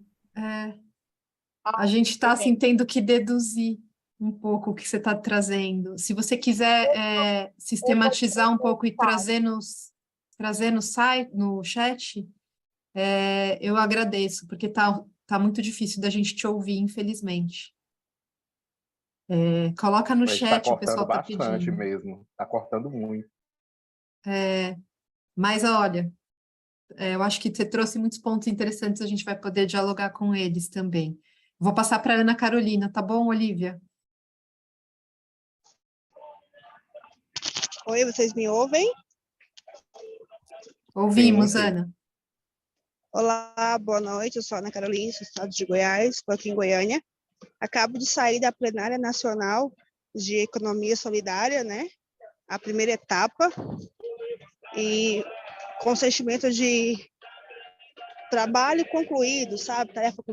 A gente está assim, tendo que deduzir um pouco o que você está trazendo. Se você quiser sistematizar um pouco e trazer no site, no chat, eu agradeço, porque tá muito difícil da gente te ouvir, infelizmente. Coloca no Mas está chat, o cortando pessoal está bastante pedindo. mesmo. Está cortando muito. Mas olha, eu acho que você trouxe muitos pontos interessantes, a gente vai poder dialogar com eles também. Vou passar para a Ana Carolina, tá bom, Olivia? Oi, vocês me ouvem? Ouvimos, Sim. Ana. Olá, boa noite. Eu sou a Ana Carolina, sou do estado de Goiás, estou aqui em Goiânia. Acabo de sair da plenária nacional de economia solidária, né? A primeira etapa, e com sentimento de trabalho concluído, sabe? Tarefa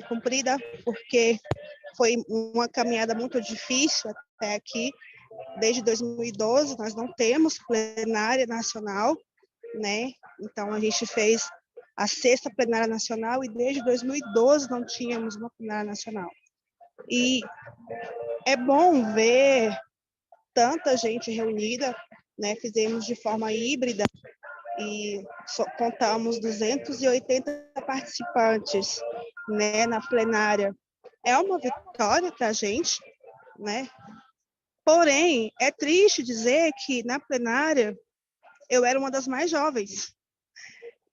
cumprida, porque foi uma caminhada muito difícil até aqui. Desde 2012, nós não temos plenária nacional, né? Então, a gente fez a 6ª plenária nacional e desde 2012 não tínhamos uma plenária nacional. E é bom ver tanta gente reunida, né? Fizemos de forma híbrida e contamos 280 participantes, né, na plenária. É uma vitória para a gente, né? Porém, é triste dizer que na plenária eu era uma das mais jovens.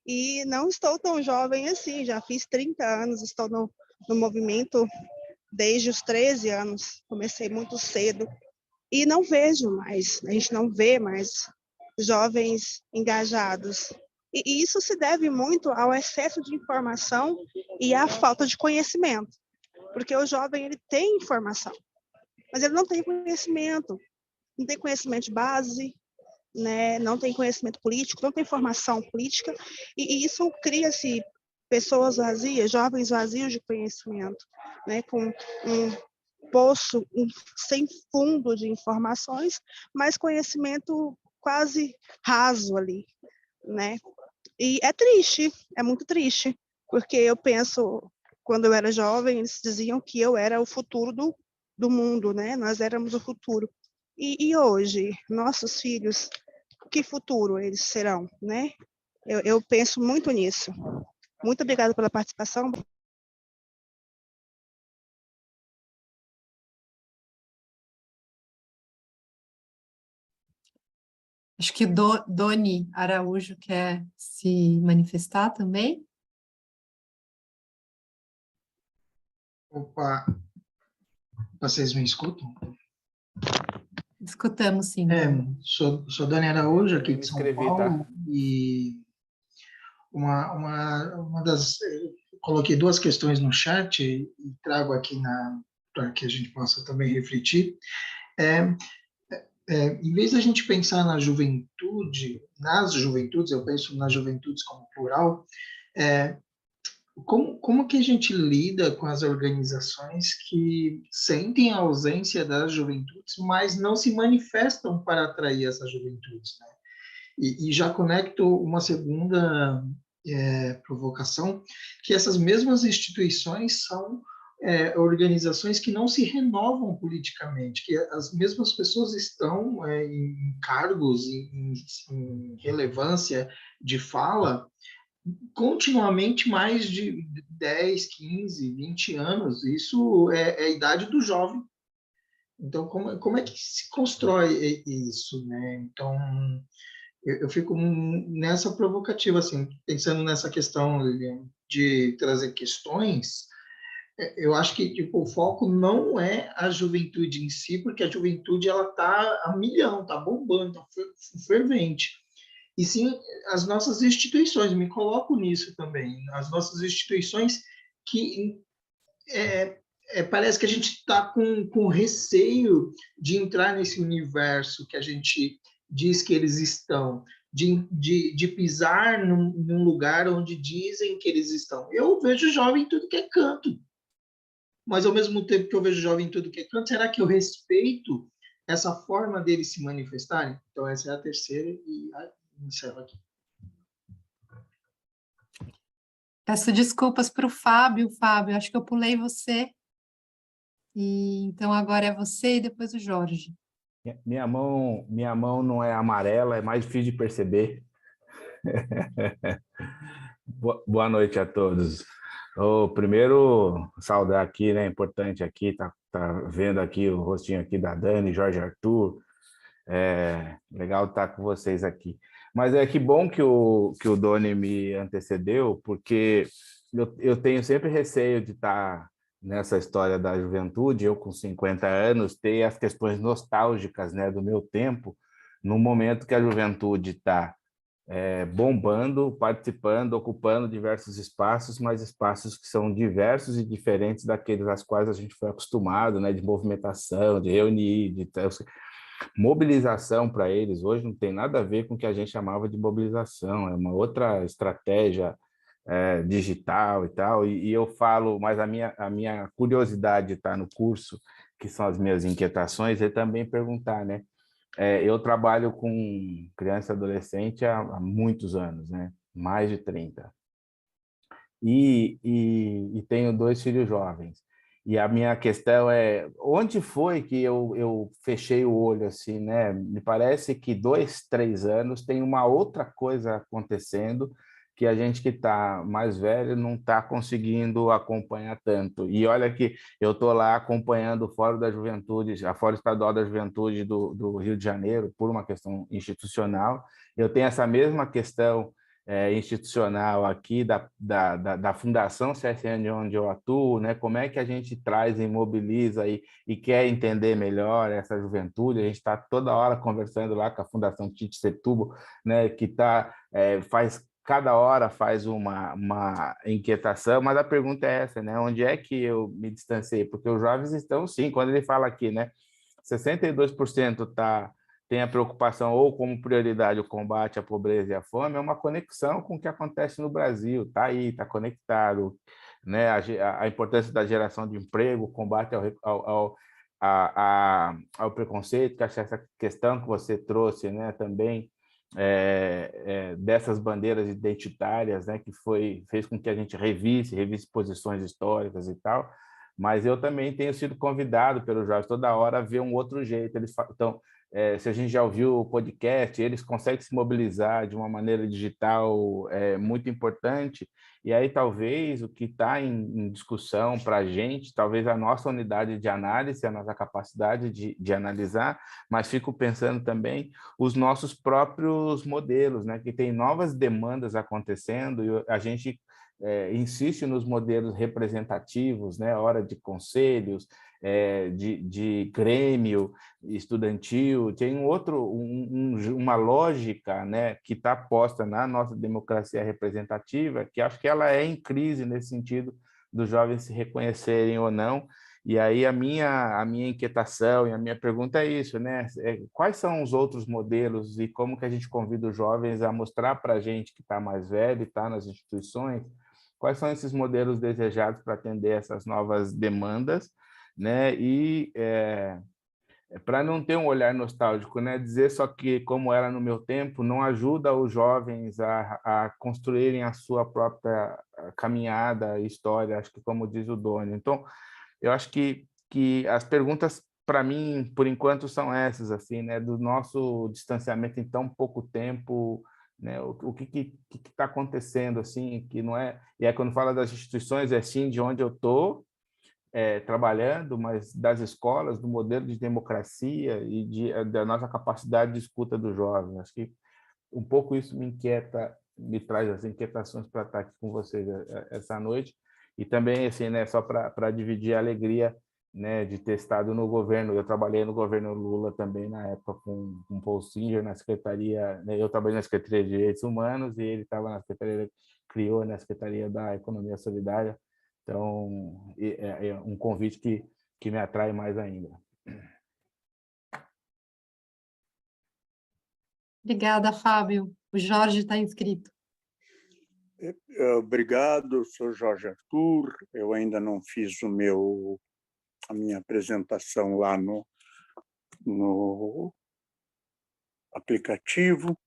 E não estou tão jovem assim, já fiz 30 anos, estou no movimento desde os 13 anos, comecei muito cedo. E não vejo mais, a gente não vê mais jovens engajados. E isso se deve muito ao excesso de informação e à falta de conhecimento. Porque o jovem ele tem informação, mas ele não tem conhecimento de base, né? Não tem conhecimento político, não tem formação política, e isso cria-se pessoas vazias, jovens vazios de conhecimento, né? Com um poço sem fundo de informações, mas conhecimento quase raso ali, né? E é triste, é muito triste, porque eu penso, quando eu era jovem, eles diziam que eu era o futuro do mundo, né? Nós éramos o futuro. E hoje, nossos filhos, que futuro eles serão, né? Eu penso muito nisso. Muito obrigada pela participação. Acho que Doni Araújo quer se manifestar também. Opa, vocês me escutam? Escutamos, sim. Sou Dani Araújo, aqui de São Inscrevi, tá? Paulo, e uma das... Coloquei duas questões no chat e trago aqui para que a gente possa também refletir. Em vez da gente pensar na juventude, nas juventudes, eu penso nas juventudes como plural, como que a gente lida com as organizações que sentem a ausência das juventudes, mas não se manifestam para atrair essas juventudes, né? E já conecto uma segunda provocação, que essas mesmas instituições são organizações que não se renovam politicamente, que as mesmas pessoas estão em cargos, em relevância de fala, continuamente mais de 10, 15, 20 anos. Isso é a idade do jovem. Então, como é que se constrói isso, né? Então, eu fico nessa provocativa, assim, pensando nessa questão de trazer questões. Eu acho que tipo, o foco não é a juventude em si, porque a juventude ela está a milhão, está bombando, está fervente. E sim as nossas instituições, me coloco nisso também, as nossas instituições que parece que a gente está com receio de entrar nesse universo que a gente diz que eles estão, de pisar num lugar onde dizem que eles estão. Eu vejo jovem em tudo que é canto, mas ao mesmo tempo que eu vejo jovem em tudo que é canto, será que eu respeito essa forma deles se manifestarem? Então essa é a terceira e encerro aqui. Peço desculpas para o Fábio. Fábio, acho que eu pulei você. E então agora é você e depois o Jorge. Minha mão não é amarela, é mais difícil de perceber. Boa noite a todos. Primeiro, saudar aqui, né? Importante aqui, tá vendo aqui o rostinho aqui da Dani, Jorge Arthur. Legal estar com vocês aqui. Mas que bom que o Doni me antecedeu, porque eu tenho sempre receio de estar nessa história da juventude, eu com 50 anos, ter as questões nostálgicas, né, do meu tempo, no momento que a juventude está bombando, participando, ocupando diversos espaços, mas espaços que são diversos e diferentes daqueles às quais a gente foi acostumado, né, de movimentação, de reunir, de mobilização para eles. Hoje não tem nada a ver com o que a gente chamava de mobilização, é uma outra estratégia digital e tal, e eu falo, mas a minha curiosidade está no curso, que são as minhas inquietações, é também perguntar, né? Eu trabalho com criança e adolescente há muitos anos, né? Mais de 30. E tenho 2 filhos jovens. E a minha questão é, onde foi que eu fechei o olho assim, né? Me parece que 2, 3 anos tem uma outra coisa acontecendo que a gente que está mais velho não está conseguindo acompanhar tanto. E olha que eu estou lá acompanhando o Fórum da Juventude, a Fórum Estadual da Juventude do Rio de Janeiro, por uma questão institucional. Eu tenho essa mesma questão institucional aqui da Fundação CSN, onde eu atuo, né? Como é que a gente traz e mobiliza e quer entender melhor essa juventude. A gente está toda hora conversando lá com a Fundação Tite Setúbal, né? Que cada hora faz uma inquietação, mas a pergunta é essa, né? Onde é que eu me distanciei? Porque os jovens estão, sim, quando ele fala aqui, né? 62% tem a preocupação ou como prioridade o combate à pobreza e à fome, é uma conexão com o que acontece no Brasil, está aí, está conectado, né? A importância da geração de emprego, o combate ao preconceito, que acho essa questão que você trouxe, né, também, dessas bandeiras identitárias, né, que fez com que a gente revisse posições históricas e tal, mas eu também tenho sido convidado pelos jovens toda hora a ver um outro jeito. Eles estão se a gente já ouviu o podcast, eles conseguem se mobilizar de uma maneira digital muito importante, e aí talvez o que está em discussão para a gente, talvez a nossa unidade de análise, a nossa capacidade de analisar, mas fico pensando também os nossos próprios modelos, né, que tem novas demandas acontecendo, e a gente insiste nos modelos representativos, né, hora de conselhos, de grêmio estudantil, tem uma lógica, né, que está posta na nossa democracia representativa, que acho que ela é em crise nesse sentido dos jovens se reconhecerem ou não. E aí a minha inquietação e a minha pergunta é isso, né? Quais são os outros modelos e como que a gente convida os jovens a mostrar para a gente que está mais velho e está nas instituições, quais são esses modelos desejados para atender essas novas demandas, né? E para não ter um olhar nostálgico, né? Dizer só que como era no meu tempo não ajuda os jovens a construírem a sua própria caminhada, história, acho que como diz o Doni. Então, eu acho que as perguntas para mim, por enquanto, são essas, assim, né? Do nosso distanciamento em tão pouco tempo, né? O que está acontecendo, assim, que não é... E aí, quando fala das instituições, é sim de onde eu estou, trabalhando, mas das escolas, do modelo de democracia e da nossa capacidade de escuta do jovem. Acho que um pouco isso me inquieta, me traz as inquietações para estar aqui com vocês essa noite. E também, assim, né, só para dividir a alegria, né, de ter estado no governo. Eu trabalhei no governo Lula também, na época, com Paul Singer, na Secretaria... Né, eu trabalhei na Secretaria de Direitos Humanos e ele estava na Secretaria, criou na Secretaria da Economia Solidária. Então, é um convite que me atrai mais ainda. Obrigada, Fábio. O Jorge está inscrito. Obrigado, eu sou Jorge Arthur. Eu ainda não fiz a minha apresentação lá no aplicativo.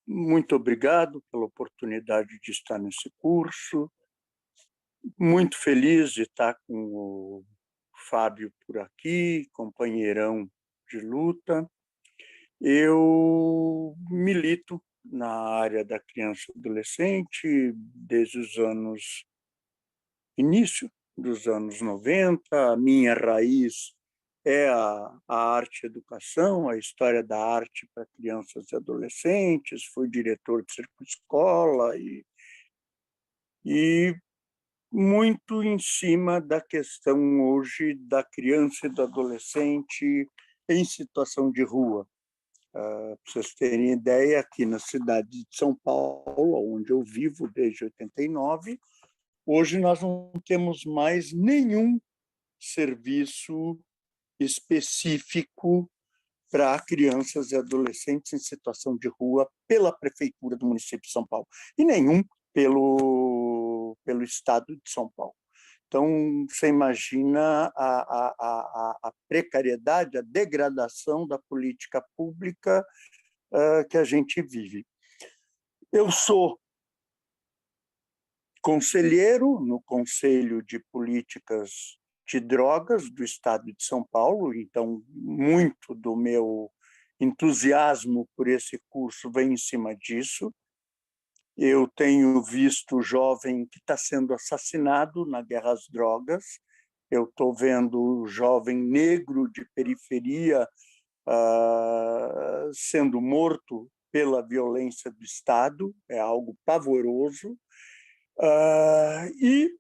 Muito obrigado pela oportunidade de estar nesse curso. Muito feliz de estar com o Fábio por aqui, companheirão de luta. Eu milito na área da criança e adolescente desde início dos anos 90. A minha raiz é a arte e educação, a história da arte para crianças e adolescentes. Fui diretor de circo escola e muito em cima da questão hoje da criança e do adolescente em situação de rua. Para vocês terem ideia, aqui na cidade de São Paulo, onde eu vivo desde 89, hoje nós não temos mais nenhum serviço específico para crianças e adolescentes em situação de rua pela Prefeitura do município de São Paulo, e nenhum pelo Estado de São Paulo. Então, você imagina a precariedade, a degradação da política pública que a gente vive. Eu sou conselheiro no Conselho de Políticas de Drogas do Estado de São Paulo, então muito do meu entusiasmo por esse curso vem em cima disso. Eu tenho visto jovem que está sendo assassinado na guerra às drogas. Eu estou vendo jovem negro de periferia sendo morto pela violência do Estado. É algo pavoroso. E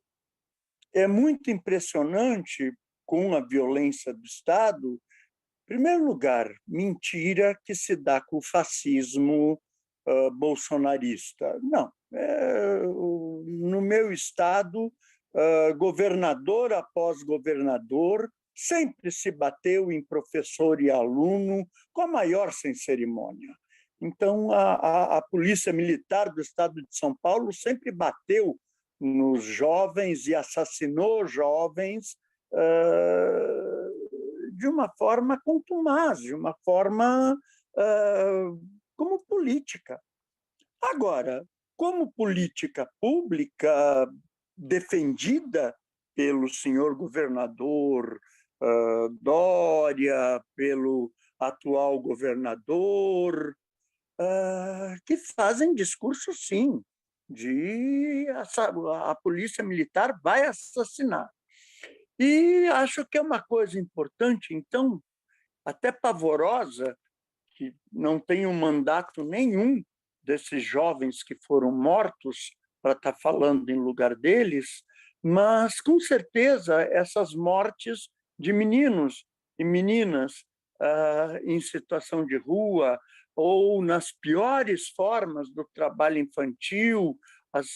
é muito impressionante com a violência do Estado. Em primeiro lugar, mentira que se dá com o fascismo bolsonarista. Não. No meu estado, governador após governador sempre se bateu em professor e aluno com a maior sem cerimônia. Então, a Polícia Militar do Estado de São Paulo sempre bateu nos jovens e assassinou jovens de uma forma contumaz, de uma forma como política. Agora, como política pública defendida pelo senhor governador Dória, pelo atual governador, que fazem discurso, sim, de a polícia militar vai assassinar. E acho que é uma coisa importante, então, até pavorosa, que não tem um mandato nenhum desses jovens que foram mortos para estar falando em lugar deles, mas, com certeza, essas mortes de meninos e meninas em situação de rua ou nas piores formas do trabalho infantil,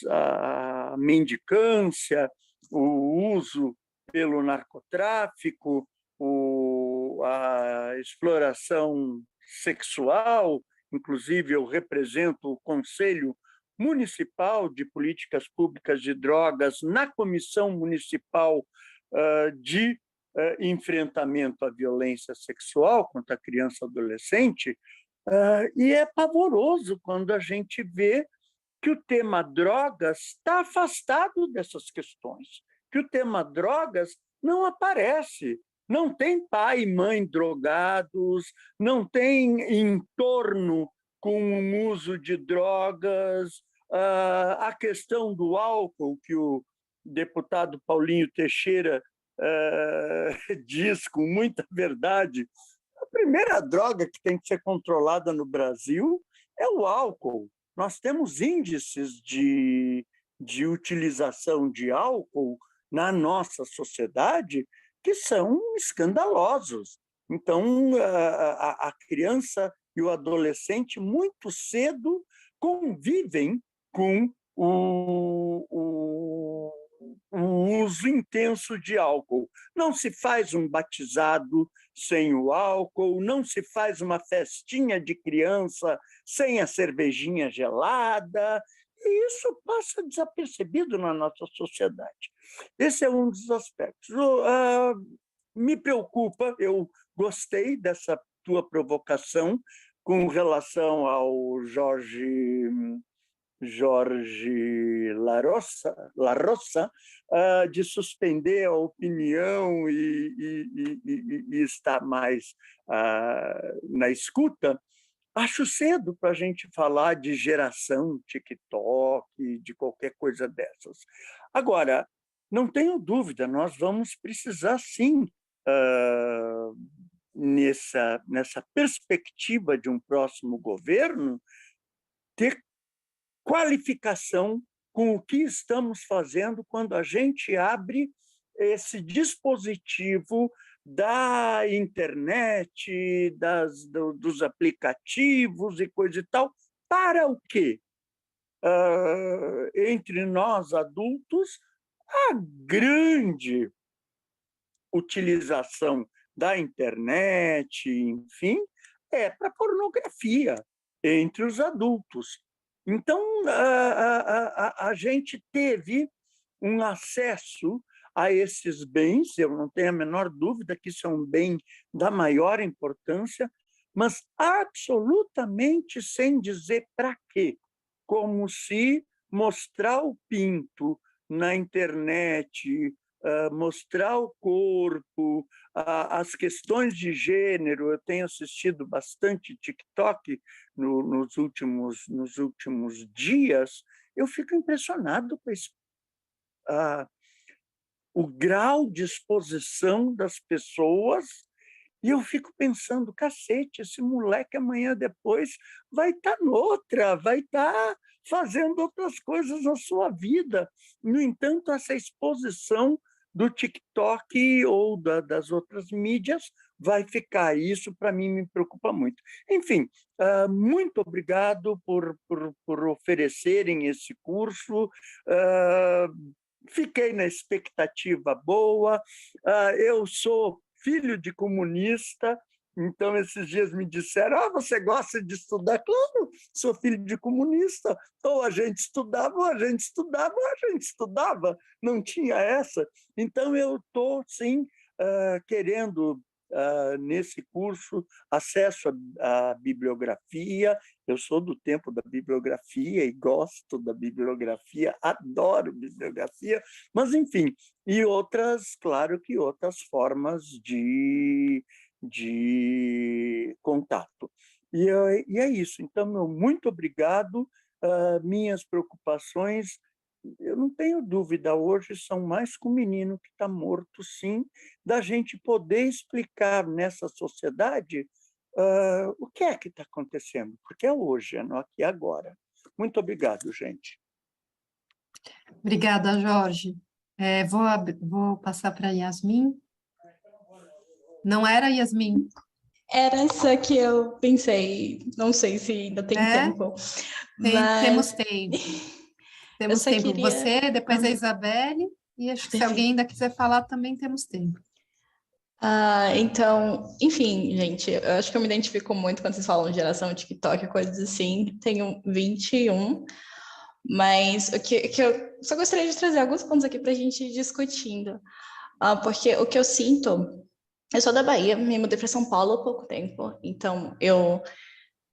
a mendicância, o uso pelo narcotráfico, a exploração sexual. Inclusive, eu represento o Conselho Municipal de Políticas Públicas de Drogas na Comissão Municipal de Enfrentamento à Violência Sexual contra a Criança e Adolescente, e é pavoroso quando a gente vê que o tema drogas está afastado dessas questões, que o tema drogas não aparece. Não tem pai e mãe drogados, não tem entorno com o uso de drogas, a questão do álcool, que o deputado Paulinho Teixeira diz com muita verdade. A primeira droga que tem que ser controlada no Brasil é o álcool. Nós temos índices de utilização de álcool na nossa sociedade que são escandalosos. Então, a criança e o adolescente, muito cedo, convivem com o uso intenso de álcool. Não se faz um batizado sem o álcool, não se faz uma festinha de criança sem a cervejinha gelada, e isso passa desapercebido na nossa sociedade. Esse é um dos aspectos. Me preocupa, eu gostei dessa tua provocação com relação ao Jorge Larossa, de suspender a opinião e estar mais na escuta. Acho cedo para a gente falar de geração TikTok, de qualquer coisa dessas. Agora, não tenho dúvida, nós vamos precisar, sim, nessa perspectiva de um próximo governo, ter qualificação com o que estamos fazendo quando a gente abre esse dispositivo da internet, dos aplicativos e coisa e tal, para o quê? Entre nós, adultos, a grande utilização da internet, enfim, é para pornografia entre os adultos. Então, a gente teve um acesso a esses bens, eu não tenho a menor dúvida que isso é um bem da maior importância, mas absolutamente sem dizer para quê. Como se mostrar o pinto na internet, mostrar o corpo, as questões de gênero. Eu tenho assistido bastante TikTok nos últimos dias, eu fico impressionado com isso. O grau de exposição das pessoas, e eu fico pensando, cacete, esse moleque amanhã depois vai estar noutra, vai estar fazendo outras coisas na sua vida. No entanto, essa exposição do TikTok ou das outras mídias vai ficar. Isso, para mim, me preocupa muito. Enfim, muito obrigado por oferecerem esse curso. Fiquei na expectativa boa. Eu sou filho de comunista, então esses dias me disseram: você gosta de estudar? Claro, sou filho de comunista. Ou a gente estudava, ou a gente estudava, ou a gente estudava. Não tinha essa. Então eu estou, sim, querendo nesse curso, acesso à bibliografia. Eu sou do tempo da bibliografia e gosto da bibliografia, adoro bibliografia, mas, enfim, e outras, claro que outras formas de contato. E é isso. Então, muito obrigado. Minhas preocupações, eu não tenho dúvida, hoje são mais com o menino que está morto, sim, da gente poder explicar nessa sociedade o que é que está acontecendo, porque é hoje, não aqui e agora. Muito obrigado, gente. Obrigada, Jorge. Vou passar para a Yasmin. Não era, Yasmin? Era essa que eu pensei, não sei se ainda tem tempo. Temos tempo. Temos tempo. Queria... Você, depois a Isabelle, e acho que se alguém ainda quiser falar, também temos tempo. Então, enfim, gente, eu acho que eu me identifico muito quando vocês falam de geração TikTok, coisas assim. Tenho 21, mas o que eu só gostaria de trazer alguns pontos aqui para a gente ir discutindo. Porque o que eu sinto, eu sou da Bahia, me mudei para São Paulo há pouco tempo, então eu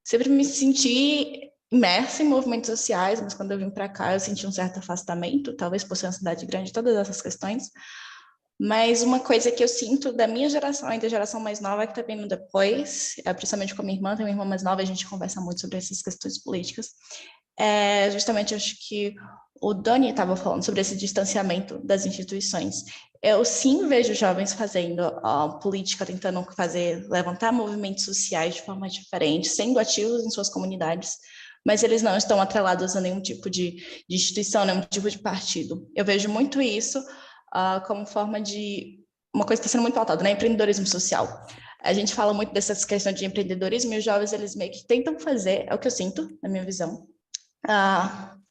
sempre me senti imersa em movimentos sociais, mas quando eu vim para cá eu senti um certo afastamento, talvez por ser uma cidade grande, todas essas questões. Mas uma coisa que eu sinto da minha geração e da geração mais nova que está vindo depois, principalmente com a minha irmã, tem uma irmã mais nova, a gente conversa muito sobre essas questões políticas, justamente acho que o Doni estava falando sobre esse distanciamento das instituições. Eu sim vejo jovens fazendo política, tentando levantar movimentos sociais de forma diferente, sendo ativos em suas comunidades, mas eles não estão atrelados a nenhum tipo de instituição, nenhum tipo de partido. Eu vejo muito isso como forma de uma coisa que está sendo muito pautada, né? Empreendedorismo social. A gente fala muito dessas questões de empreendedorismo e os jovens, eles meio que tentam fazer, é o que eu sinto, na minha visão,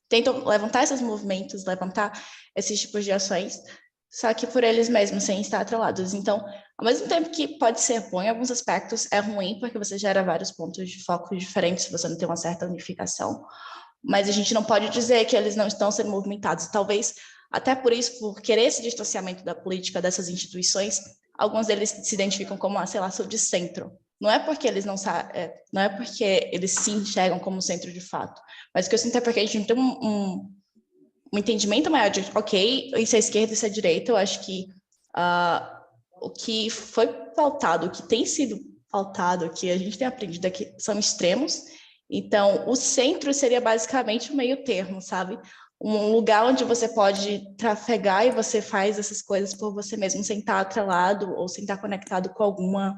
tentam levantar esses movimentos, levantar esses tipos de ações, só que por eles mesmos, sem estar atrelados. Então, ao mesmo tempo que pode ser bom em alguns aspectos, é ruim porque você gera vários pontos de foco diferentes se você não tem uma certa unificação, mas a gente não pode dizer que eles não estão sendo movimentados. Talvez, até por isso, por querer esse distanciamento da política, dessas instituições, alguns deles se identificam como, sei lá, sou de centro. Não é porque eles não sabem, não é porque eles se enxergam como centro de fato, mas o que eu sinto é porque a gente tem um entendimento maior de, ok, isso é esquerda, isso é direita. Eu acho que o que foi pautado, o que tem sido pautado, o que a gente tem aprendido é que são extremos. Então, o centro seria basicamente o meio termo, sabe? Um lugar onde você pode trafegar e você faz essas coisas por você mesmo, sem estar atrelado ou sem estar conectado com alguma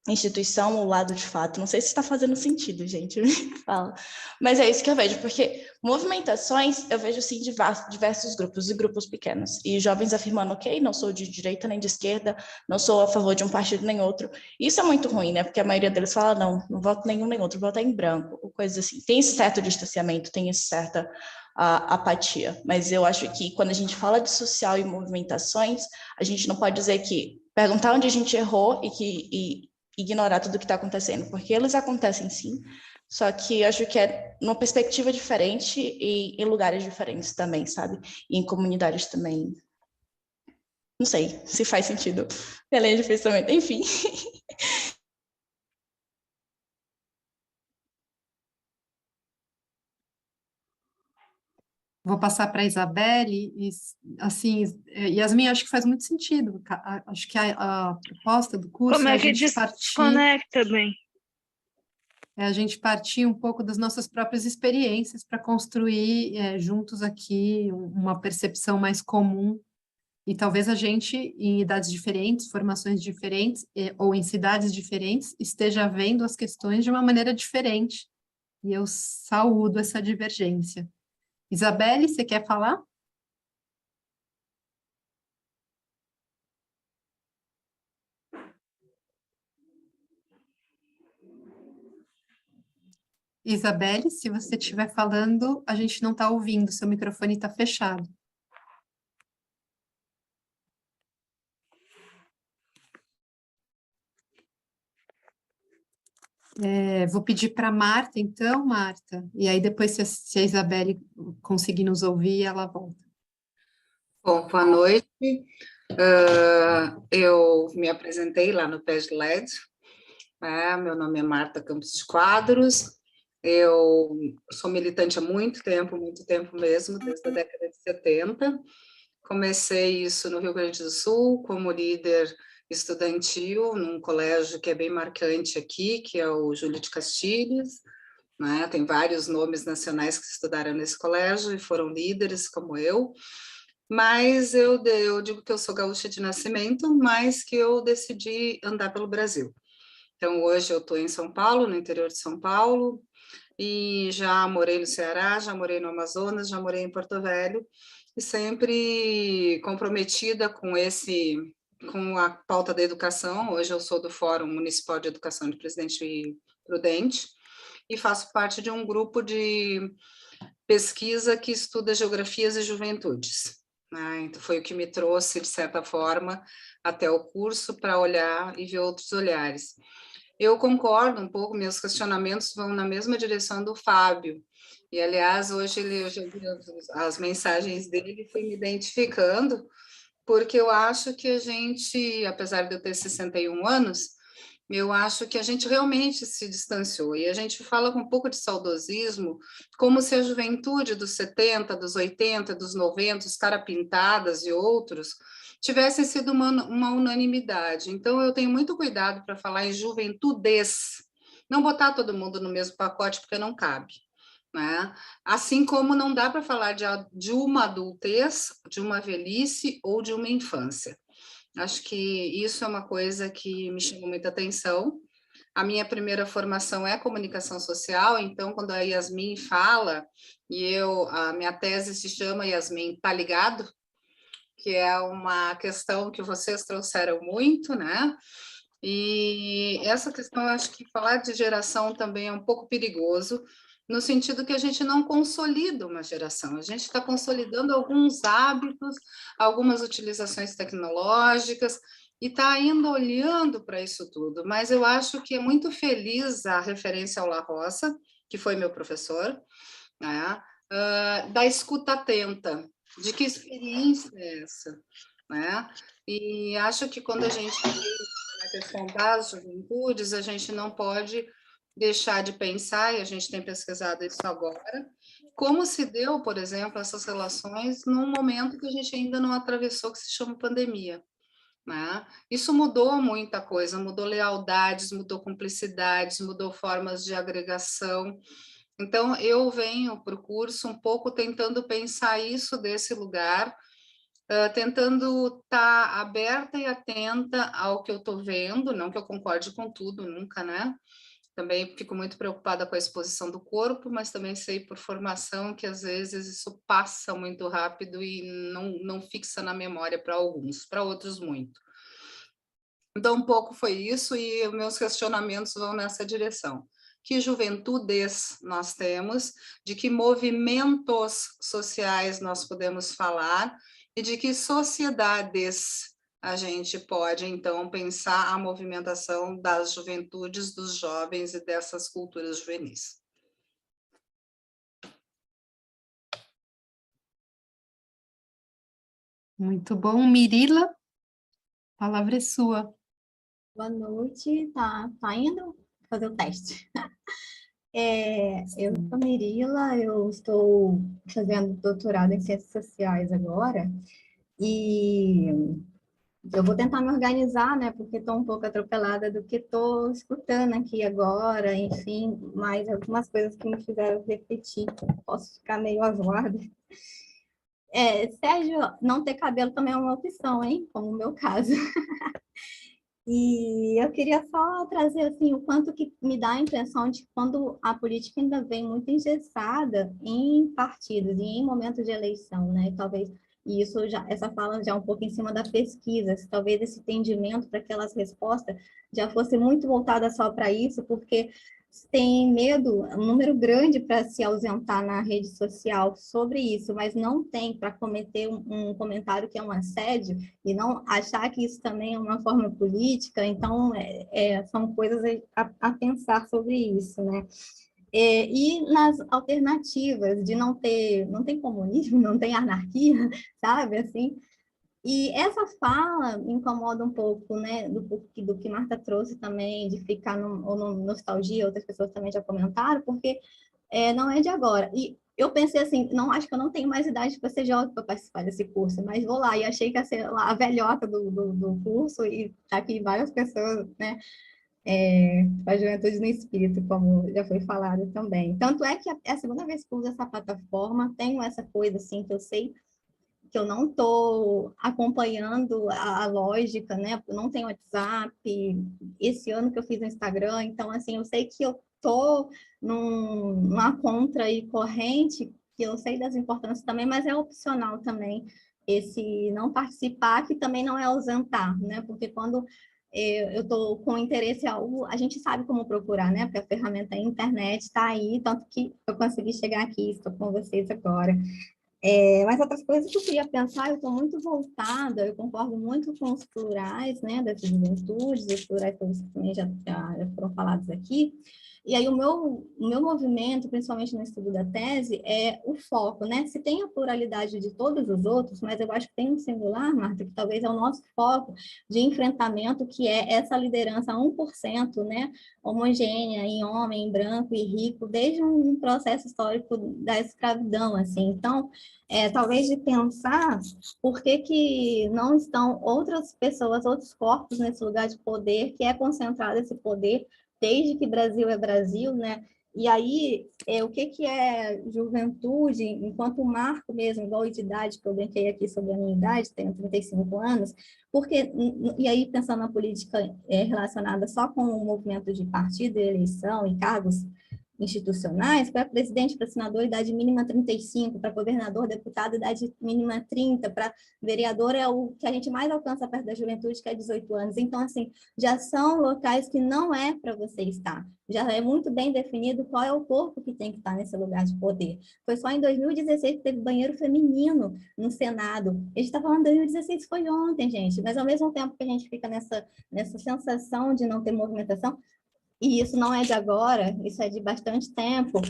instituição ou lado de fato. Não sei se está fazendo sentido, gente, fala. Mas é isso que eu vejo, porque movimentações eu vejo sim de diversos grupos e grupos pequenos, e jovens afirmando, ok, não sou de direita nem de esquerda, não sou a favor de um partido nem outro. Isso é muito ruim, né? Porque a maioria deles fala, não voto nenhum nem outro, voto em branco, ou coisas assim. Tem esse certo distanciamento, tem essa certa apatia, mas eu acho que quando a gente fala de social e movimentações, a gente não pode dizer que perguntar onde a gente errou e ignorar tudo o que está acontecendo, porque eles acontecem sim, só que acho que é numa perspectiva diferente e em lugares diferentes também, sabe? E em comunidades também. Não sei se faz sentido. Além de difícil também. Enfim. Vou passar para a Isabelle, e assim, Yasmin, acho que faz muito sentido. Acho que a proposta do curso Como é é a que gente partir. desconecta bem? É a gente partir um pouco das nossas próprias experiências para construir juntos aqui uma percepção mais comum. E talvez a gente, em idades diferentes, formações diferentes, ou em cidades diferentes, esteja vendo as questões de uma maneira diferente. E eu saúdo essa divergência. Isabelle, você quer falar? Isabelle, se você estiver falando, a gente não está ouvindo, seu microfone está fechado. Vou pedir para a Marta, então, Marta, e aí depois, se a Isabelle conseguir nos ouvir, ela volta. Bom, boa noite. Eu me apresentei lá no PES-LED, né? Meu nome é Marta Campos de Quadros, eu sou militante há muito tempo mesmo, desde a década de 70. Comecei isso no Rio Grande do Sul, como líder estudantil, num colégio que é bem marcante aqui, que é o Júlio de Castilhos, né? Tem vários nomes nacionais que estudaram nesse colégio e foram líderes como eu, mas eu digo que eu sou gaúcha de nascimento, mas que eu decidi andar pelo Brasil. Então, hoje eu estou em São Paulo, no interior de São Paulo, e já morei no Ceará, já morei no Amazonas, já morei em Porto Velho, e sempre comprometida com a pauta da educação. Hoje eu sou do Fórum Municipal de Educação de Presidente Prudente, e faço parte de um grupo de pesquisa que estuda geografias e juventudes, né? Então, foi o que me trouxe, de certa forma, até o curso, para olhar e ver outros olhares. Eu concordo um pouco, meus questionamentos vão na mesma direção do Fábio, e, aliás, hoje eu já vi as mensagens dele e fui me identificando, porque eu acho que a gente, apesar de eu ter 61 anos, eu acho que a gente realmente se distanciou, e a gente fala com um pouco de saudosismo, como se a juventude dos 70, dos 80, dos 90, os cara pintadas e outros, tivessem sido uma unanimidade. Então, eu tenho muito cuidado para falar em juventudes, não botar todo mundo no mesmo pacote, porque não cabe, né? Assim como não dá para falar de uma adultez, de uma velhice ou de uma infância. Acho que isso é uma coisa que me chamou muita atenção. A minha primeira formação é comunicação social, então, quando a Yasmin fala, a minha tese se chama Yasmin, tá ligado? Que é uma questão que vocês trouxeram muito, né? E essa questão, eu acho que falar de geração também é um pouco perigoso, no sentido que a gente não consolida uma geração, a gente está consolidando alguns hábitos, algumas utilizações tecnológicas, e está indo olhando para isso tudo. Mas eu acho que é muito feliz a referência ao La Roça, que foi meu professor, né? Da escuta atenta, de que experiência é essa, né? E acho que quando a gente na questão das juventudes, a gente não pode deixar de pensar, e a gente tem pesquisado isso agora, como se deu, por exemplo, essas relações num momento que a gente ainda não atravessou, que se chama pandemia, né? Isso mudou muita coisa, mudou lealdades, mudou cumplicidades, mudou formas de agregação. Então, eu venho para o curso um pouco tentando pensar isso desse lugar, tentando estar aberta e atenta ao que eu estou vendo, não que eu concorde com tudo, nunca, né? Também fico muito preocupada com a exposição do corpo, mas também sei por formação que às vezes isso passa muito rápido e não fixa na memória para alguns, para outros muito. Então, um pouco foi isso, e meus questionamentos vão nessa direção. Que juventudes nós temos, de que movimentos sociais nós podemos falar, e de que sociedades a gente pode, então, pensar a movimentação das juventudes, dos jovens e dessas culturas juvenis. Muito bom. Mirila, a palavra é sua. Boa noite, tá indo fazer o teste. Eu sou Mirila, eu estou fazendo doutorado em Ciências Sociais agora, e eu vou tentar me organizar, né, porque estou um pouco atropelada do que estou escutando aqui agora, enfim, mas algumas coisas que me fizeram refletir, posso ficar meio avoada. Sérgio, não ter cabelo também é uma opção, hein, como o meu caso. E eu queria só trazer assim, o quanto que me dá a impressão de que quando a política ainda vem muito engessada em partidos e em momentos de eleição, né? Talvez, e isso já, essa fala já um pouco em cima da pesquisa, se talvez esse entendimento para aquelas respostas já fosse muito voltada só para isso, porque tem medo, um número grande para se ausentar na rede social sobre isso, mas não tem para cometer um comentário que é um assédio e não achar que isso também é uma forma política. Então, são coisas a pensar sobre isso, né? E nas alternativas de não tem comunismo, não tem anarquia, sabe, assim, E essa fala me incomoda um pouco, né, do que Marta trouxe também, de ficar no nostalgia, outras pessoas também já comentaram, porque não é de agora. E eu pensei assim, não acho que eu não tenho mais idade para ser jovem para participar desse curso, mas vou lá, e achei que ia ser lá a velhota do curso, e tá aqui várias pessoas, né, a juventude no espírito, como já foi falado também. Tanto é que é a segunda vez que eu uso essa plataforma, tenho essa coisa assim, que eu sei que eu não estou acompanhando a lógica, né? Eu não tenho WhatsApp, esse ano que eu fiz no Instagram, então, assim, eu sei que eu estou numa contra e corrente, que eu sei das importâncias também, mas é opcional também esse não participar, que também não é ausentar, né? Porque quando eu estou com interesse em algo, a gente sabe como procurar, né? Porque a ferramenta é a internet, está aí, tanto que eu consegui chegar aqui, estou com vocês agora. Mas outras coisas que eu queria pensar, eu estou muito voltada, eu concordo muito com os plurais, né, das juventudes, os plurais todos que também já foram falados aqui, e aí o meu movimento, principalmente no estudo da tese, é o foco, né, se tem a pluralidade de todos os outros, mas eu acho que tem um singular, Marta, que talvez é o nosso foco de enfrentamento, que é essa liderança 1%, né, homogênea, em homem, branco e rico, desde um processo histórico da escravidão, assim, então, talvez de pensar por que não estão outras pessoas, outros corpos nesse lugar de poder, que é concentrado esse poder desde que Brasil é Brasil, né? E aí, o que é juventude, enquanto marco mesmo, igual de idade, que eu brinquei aqui sobre a minha idade, tenho 35 anos, porque, e aí pensando na política relacionada só com o movimento de partido, eleição e cargos institucionais, para presidente, para senador, idade mínima 35, para governador, deputado, idade mínima 30, para vereador é o que a gente mais alcança perto da juventude, que é 18 anos. Então, assim, já são locais que não é para você estar. Já é muito bem definido qual é o corpo que tem que estar nesse lugar de poder. Foi só em 2016 que teve banheiro feminino no Senado. A gente está falando de 2016, foi ontem, gente, mas ao mesmo tempo que a gente fica nessa sensação de não ter movimentação, e isso não é de agora, isso é de bastante tempo,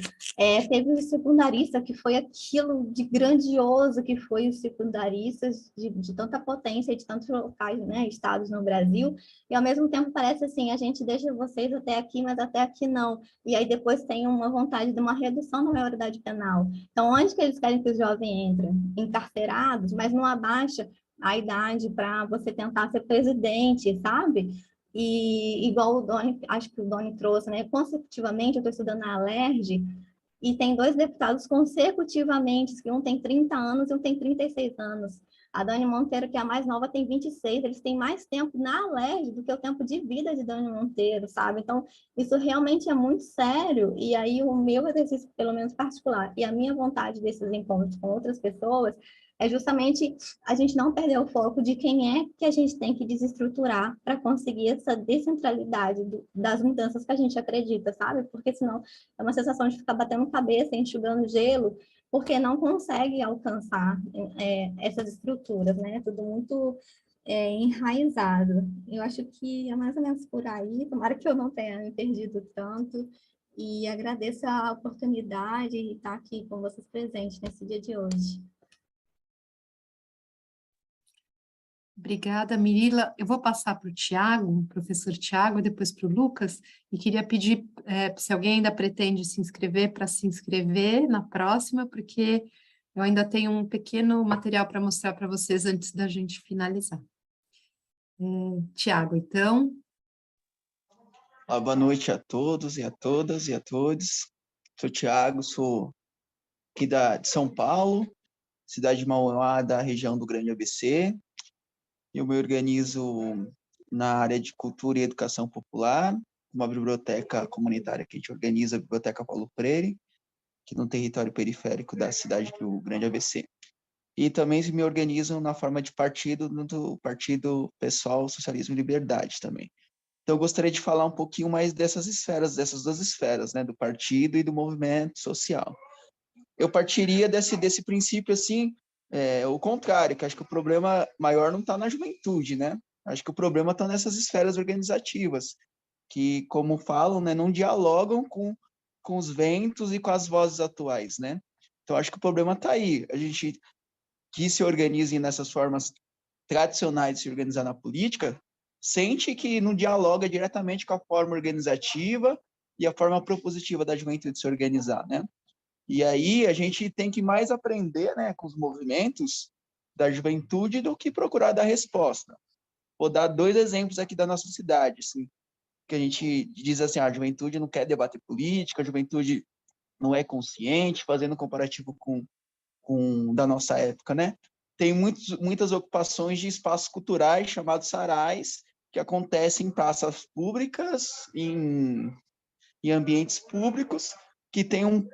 teve o secundarista, que foi aquilo de grandioso que foi os secundaristas, de tanta potência, de tantos locais, né, estados no Brasil, e ao mesmo tempo parece assim, a gente deixa vocês até aqui, mas até aqui não, e aí depois tem uma vontade de uma redução da maioridade penal. Então, onde que eles querem que os jovens entrem? Encarcerados, mas não abaixa a idade para você tentar ser presidente, sabe? E igual o Doni, acho que o Doni trouxe, né? Consecutivamente, eu estou estudando na Alerj, e tem 2 deputados consecutivamente, que um tem 30 anos e um tem 36 anos. A Dani Monteiro, que é a mais nova, tem 26. Eles têm mais tempo na Alerj do que o tempo de vida de Dani Monteiro, sabe? Então, isso realmente é muito sério. E aí, o meu exercício, pelo menos particular, e a minha vontade desses encontros com outras pessoas, é justamente a gente não perder o foco de quem é que a gente tem que desestruturar para conseguir essa descentralidade das mudanças que a gente acredita, sabe? Porque senão é uma sensação de ficar batendo cabeça, enxugando gelo, porque não consegue alcançar essas estruturas, né? Tudo muito enraizado. Eu acho que é mais ou menos por aí. Tomara que eu não tenha me perdido tanto. E agradeço a oportunidade de estar aqui com vocês presentes nesse dia de hoje. Obrigada, Mirila. Eu vou passar para o Tiago, professor Tiago, e depois para o Lucas, e queria pedir se alguém ainda pretende se inscrever, para se inscrever na próxima, porque eu ainda tenho um pequeno material para mostrar para vocês antes da gente finalizar. Tiago, então. Boa noite a todos e a todas e a todos. Sou Tiago, sou aqui de São Paulo, cidade de Mauá, da região do Grande ABC. Eu me organizo na área de cultura e educação popular, uma biblioteca comunitária que a gente organiza, a Biblioteca Paulo Freire, aqui no território periférico da cidade do Grande ABC. E também me organizam na forma de partido, do Partido Pessoal Socialismo e Liberdade também. Então, eu gostaria de falar um pouquinho mais dessas esferas, dessas 2 esferas, né, do partido e do movimento social. Eu partiria desse princípio, assim, o contrário, que acho que o problema maior não está na juventude, né? Acho que o problema está nessas esferas organizativas, que, como falam, né, não dialogam com os ventos e com as vozes atuais, né? Então, acho que o problema está aí. A gente que se organizem nessas formas tradicionais de se organizar na política, sente que não dialoga diretamente com a forma organizativa e a forma propositiva da juventude se organizar, né? E aí a gente tem que mais aprender, né, com os movimentos da juventude do que procurar dar resposta. Vou dar 2 exemplos aqui da nossa cidade, assim, que a gente diz assim, a juventude não quer debater política, a juventude não é consciente, fazendo um comparativo com da nossa época, né? Tem muitas ocupações de espaços culturais chamados sarais, que acontecem em praças públicas, em ambientes públicos, que tem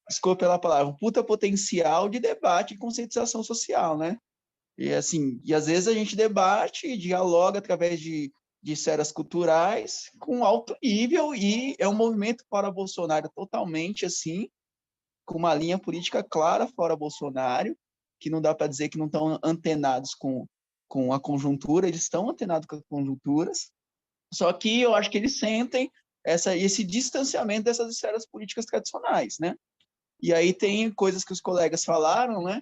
desculpa pela palavra, um puta potencial de debate e conscientização social, né? E assim, e às vezes a gente debate e dialoga através de esferas culturais com alto nível, e é um movimento fora Bolsonaro totalmente assim, com uma linha política clara fora Bolsonaro, que não dá para dizer que não estão antenados com a conjuntura, eles estão antenados com as conjunturas, só que eu acho que eles sentem esse distanciamento dessas esferas políticas tradicionais, né? E aí tem coisas que os colegas falaram, né?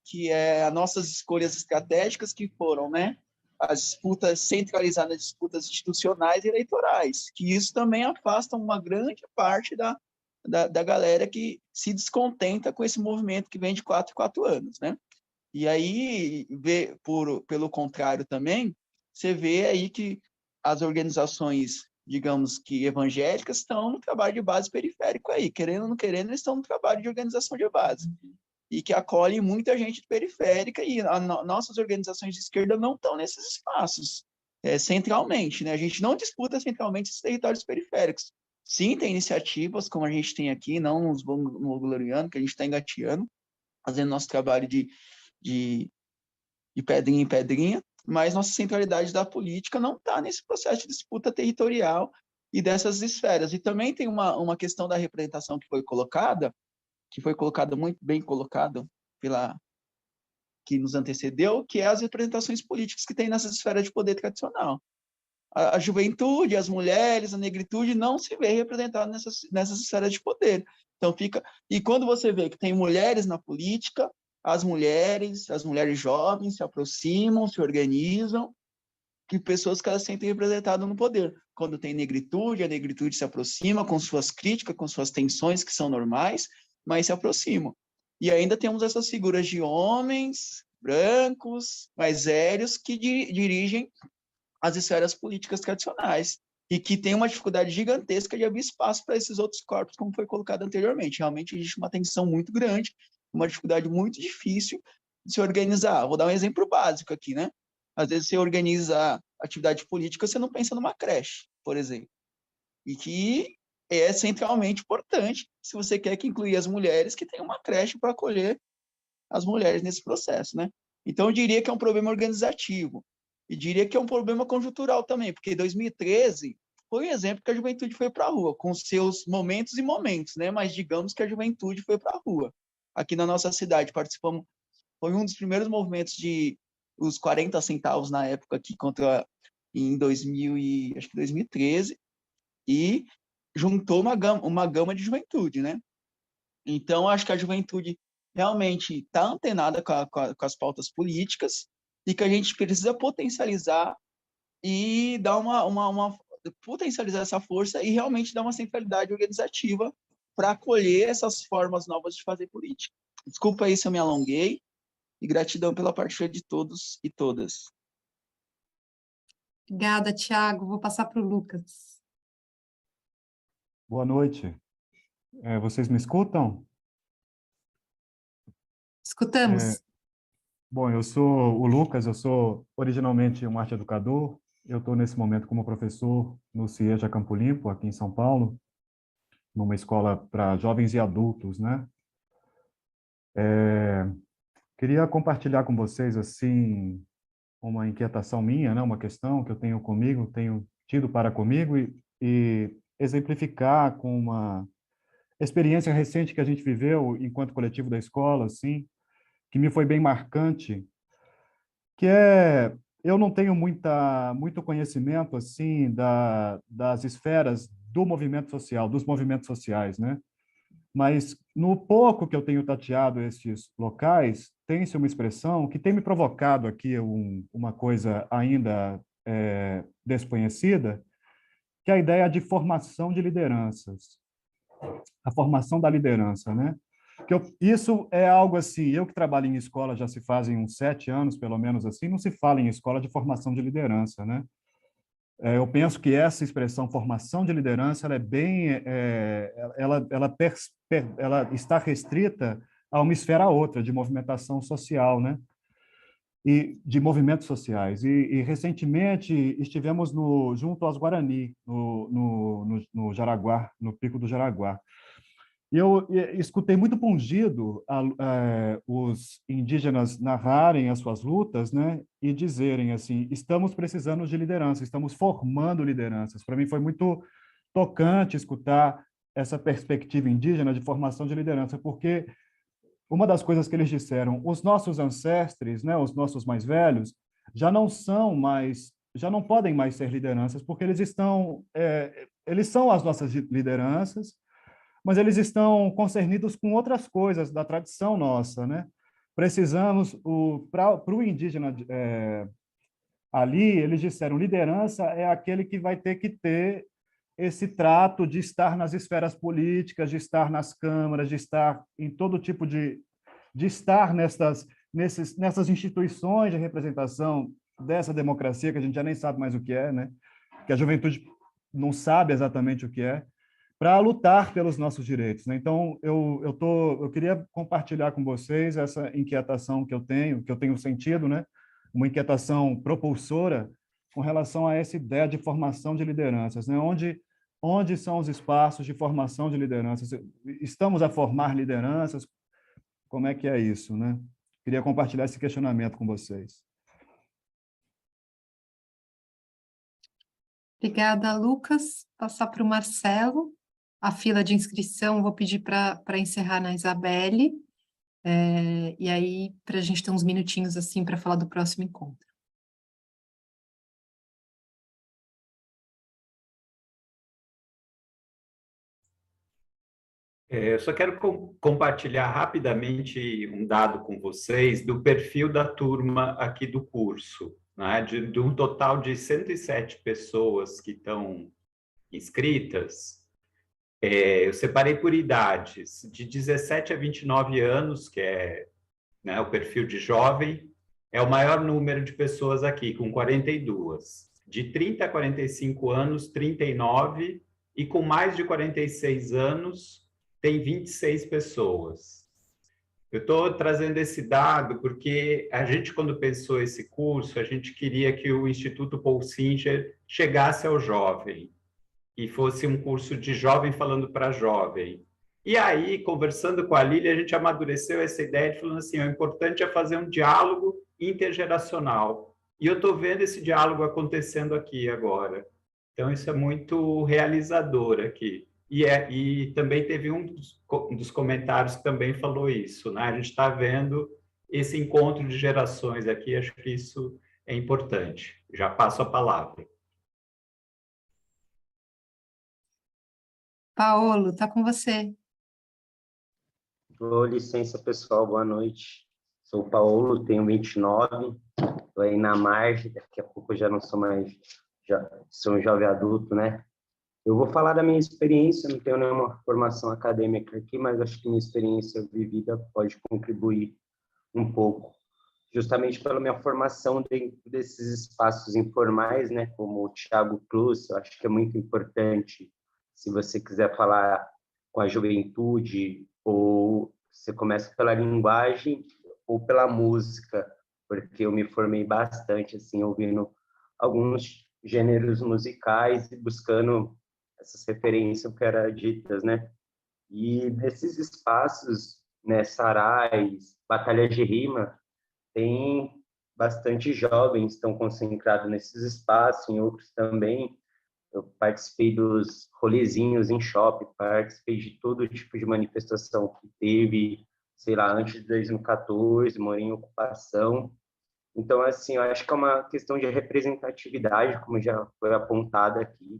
Que é as nossas escolhas estratégicas que foram, né? As disputas centralizadas, disputas institucionais e eleitorais, que isso também afasta uma grande parte da galera que se descontenta com esse movimento que vem de 4 em 4 anos, né? E aí, pelo contrário também, você vê aí que as organizações, digamos que evangélicas, estão no trabalho de base periférico aí, querendo ou não querendo, eles estão no trabalho de organização de base, e que acolhem muita gente periférica, e nossas organizações de esquerda não estão nesses espaços, centralmente, né? A gente não disputa centralmente esses territórios periféricos. Sim, tem iniciativas, como a gente tem aqui, não nos gloriando, que a gente está engateando, fazendo nosso trabalho de pedrinha em pedrinha, mas nossa centralidade da política não está nesse processo de disputa territorial e dessas esferas. E também tem uma questão da representação que foi colocada muito bem colocada pela que nos antecedeu, que é as representações políticas que tem nessas esferas de poder tradicional. A juventude, as mulheres, a negritude não se vê representada nessas esferas de poder. Então e quando você vê que tem mulheres na política, as mulheres jovens se aproximam, se organizam, que pessoas que elas sentem representadas no poder. Quando tem negritude, a negritude se aproxima com suas críticas, com suas tensões que são normais, mas se aproximam. E ainda temos essas figuras de homens brancos, mais velhos, que dirigem as esferas políticas tradicionais e que tem uma dificuldade gigantesca de abrir espaço para esses outros corpos, como foi colocado anteriormente. Realmente existe uma tensão muito grande, uma dificuldade muito difícil de se organizar. Vou dar um exemplo básico aqui, né? Às vezes você organiza atividade política, você não pensa numa creche, por exemplo, e que é centralmente importante se você quer que incluir as mulheres, que tem uma creche para acolher as mulheres nesse processo, né? Então, eu diria que é um problema organizativo. E diria que é um problema conjuntural também, porque 2013 foi um exemplo que a juventude foi para a rua, com seus momentos e momentos, né? Mas digamos que a juventude foi para a rua. Aqui na nossa cidade participamos, foi um dos primeiros movimentos de os 40 centavos na época aqui em 2013, e juntou uma gama de juventude, né? Então, acho que a juventude realmente está antenada com as pautas políticas, e que a gente precisa potencializar e dar potencializar essa força e realmente dar uma centralidade organizativa para acolher essas formas novas de fazer política. Desculpa aí se eu me alonguei, e gratidão pela partilha de todos e todas. Obrigada, Tiago. Vou passar para o Lucas. Boa noite. Vocês me escutam? Escutamos. Bom, eu sou o Lucas, eu sou originalmente um arte educador. Eu estou nesse momento como professor no CIEJA Campo Limpo, aqui em São Paulo, numa escola para jovens e adultos, né? Queria compartilhar com vocês, assim, uma inquietação minha, né? Uma questão que eu tenho comigo, tenho tido para comigo, e exemplificar com uma experiência recente que a gente viveu enquanto coletivo da escola, assim, que me foi bem marcante, que eu não tenho muito conhecimento assim das esferas do movimento social, dos movimentos sociais, né? Mas no pouco que eu tenho tateado estes locais, tem-se uma expressão que tem me provocado aqui uma coisa ainda desconhecida, que é a ideia de formação de lideranças, a formação da liderança, né? Isso é algo assim, eu que trabalho em escola já se fazem uns 7 anos, pelo menos assim, não se fala em escola de formação de liderança, né? Eu penso que essa expressão formação de liderança ela é bem, ela está restrita a uma esfera a outra de movimentação social, né? E de movimentos sociais. E recentemente estivemos junto aos Guarani, no Jaraguá, no Pico do Jaraguá. E eu escutei muito pungido os indígenas narrarem as suas lutas, né, e dizerem assim: estamos precisando de liderança, estamos formando lideranças. Para mim foi muito tocante escutar essa perspectiva indígena de formação de liderança, porque uma das coisas que eles disseram, os nossos ancestres, né, os nossos mais velhos, já não podem mais ser lideranças, porque eles são as nossas lideranças, mas eles estão concernidos com outras coisas da tradição nossa, né? Precisamos, para o indígena ali, eles disseram, liderança é aquele que vai ter que ter esse trato de estar nas esferas políticas, de estar nas câmaras, de estar em todo tipo de estar nessas instituições de representação dessa democracia, que a gente já nem sabe mais o que é, né? Que a juventude não sabe exatamente o que é, para lutar pelos nossos direitos, né? Então, eu queria compartilhar com vocês essa inquietação que eu tenho sentido, né? Uma inquietação propulsora com relação a essa ideia de formação de lideranças, né? Onde são os espaços de formação de lideranças? Estamos a formar lideranças? Como é que é isso, né? Queria compartilhar esse questionamento com vocês. Obrigada, Lucas. Passar para o Marcelo. A fila de inscrição, vou pedir para encerrar na Isabelle, e aí para a gente ter uns minutinhos assim para falar do próximo encontro. Eu só quero compartilhar rapidamente um dado com vocês do perfil da turma aqui do curso, né? De um total de 107 pessoas que estão inscritas. Eu separei por idades, de 17 a 29 anos, que é, né, o perfil de jovem, é o maior número de pessoas aqui, com 42. De 30 a 45 anos, 39, e com mais de 46 anos, tem 26 pessoas. Eu estou trazendo esse dado porque a gente, quando pensou esse curso, a gente queria que o Instituto Paul Singer chegasse ao jovem, e fosse um curso de jovem falando para jovem. E aí, conversando com a Lília, a gente amadureceu essa ideia de falando assim, o importante é fazer um diálogo intergeracional. E eu estou vendo esse diálogo acontecendo aqui agora. Então, isso é muito realizador aqui. E também teve um dos comentários que também falou isso, né? A gente está vendo esse encontro de gerações aqui, acho que isso é importante. Já passo a palavra. Paolo, está com você. Licença, pessoal, boa noite. Sou o Paolo, tenho 29, estou aí na margem, daqui a pouco eu já não sou mais, sou um jovem adulto, né? Eu vou falar da minha experiência, não tenho nenhuma formação acadêmica aqui, mas acho que minha experiência vivida pode contribuir um pouco, justamente pela minha formação dentro desses espaços informais, né? Como o Thiago Cruz, eu acho que é muito importante, se você quiser falar com a juventude, ou você começa pela linguagem ou pela música, porque eu me formei bastante, assim, ouvindo alguns gêneros musicais e buscando essas referências que eram ditas, né? E nesses espaços, né, sarais, batalhas de rima, tem bastante jovens que estão concentrados nesses espaços, em outros também. Eu participei dos rolezinhos em shopping, participei de todo tipo de manifestação que teve, sei lá, antes de 2014, morei em ocupação. Então, assim, eu acho que é uma questão de representatividade, como já foi apontado aqui.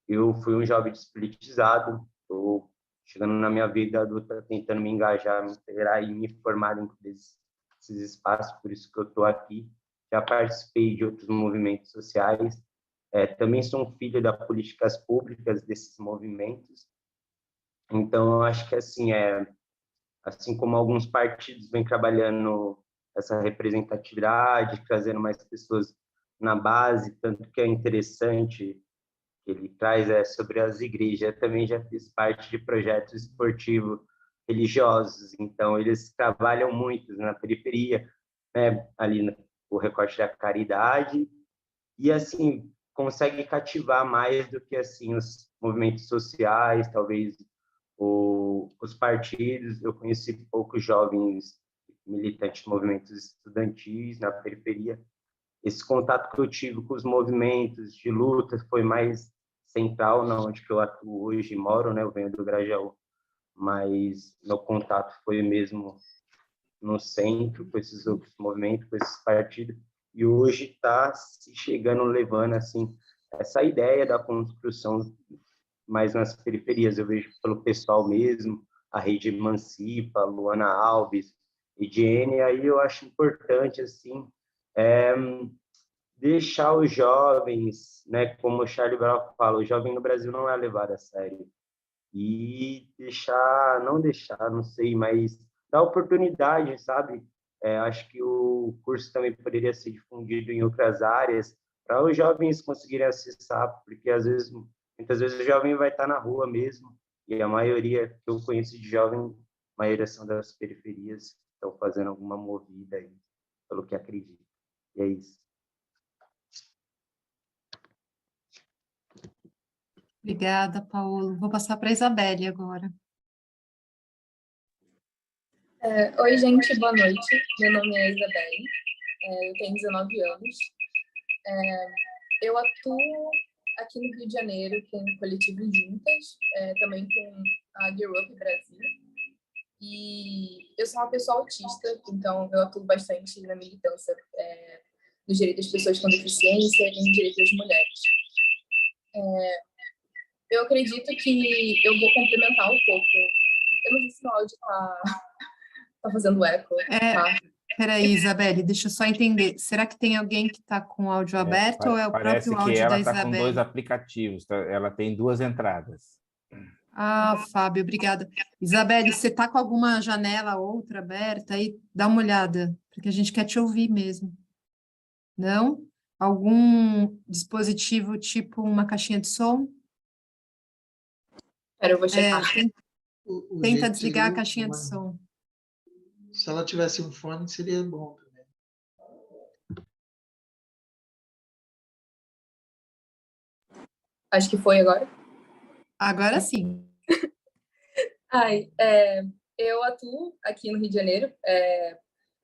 Eu fui um jovem despolitizado, estou chegando na minha vida adulta, tentando me engajar, me integrar e me formar dentro esses espaços, por isso que eu estou aqui. Já participei de outros movimentos sociais, também sou um filho das políticas públicas desses movimentos. Então, eu acho que assim como alguns partidos vêm trabalhando essa representatividade, trazendo mais pessoas na base, tanto que é interessante que ele traz sobre as igrejas. Eu também já fiz parte de projetos esportivos religiosos, então eles trabalham muito na periferia, né, ali no recorte da caridade, e assim consegue cativar mais do que assim os movimentos sociais, talvez os partidos. Eu conheci poucos jovens militantes de movimentos estudantis na periferia. Esse contato que eu tive com os movimentos de luta foi mais central, na onde que eu atuo hoje e moro, né? Eu venho do Grajaú, mas meu contato foi mesmo no centro, com esses outros movimentos, com esses partidos, e hoje está se chegando, levando assim essa ideia da construção mais nas periferias. Eu vejo pelo pessoal mesmo, a Rede Emancipa, Luana Alves, Ediene, aí eu acho importante assim, deixar os jovens, né, como o Charlie Brown fala, o jovem no Brasil não é levado a sério. E não sei, mas dar oportunidade, sabe? Acho que o curso também poderia ser difundido em outras áreas para os jovens conseguirem acessar, porque muitas vezes o jovem vai estar na rua mesmo, e a maioria que eu conheço de jovem, a maioria são das periferias, estão fazendo alguma movida aí, pelo que acredito. E é isso. Obrigada, Paulo. Vou passar para a Isabelle agora. Oi, gente, boa noite. Meu nome é Isabelle, eu tenho 19 anos. Eu atuo aqui no Rio de Janeiro com o Coletivo Juntas, também com a Girl Up Brasil. E eu sou uma pessoa autista, então eu atuo bastante na militância dos direitos das pessoas com deficiência e no direito das mulheres. Eu acredito que eu vou complementar um pouco. Eu não sei se o áudio tá fazendo eco. Tá? Peraí, Isabelle, deixa eu só entender. Será que tem alguém que está com o áudio aberto ou é o Parece próprio que áudio ela da está com Isabelle? 2 aplicativos, tá? Ela tem 2 entradas. Ah, Fábio, obrigada. Isabelle, você está com alguma janela outra aberta aí? Dá uma olhada, porque a gente quer te ouvir mesmo. Não? Algum dispositivo tipo uma caixinha de som? Pera, eu vou checar. Tenta jeito desligar a seria caixinha de som. Se ela tivesse um fone, seria bom também. Acho que foi agora. Agora sim. Eu atuo aqui no Rio de Janeiro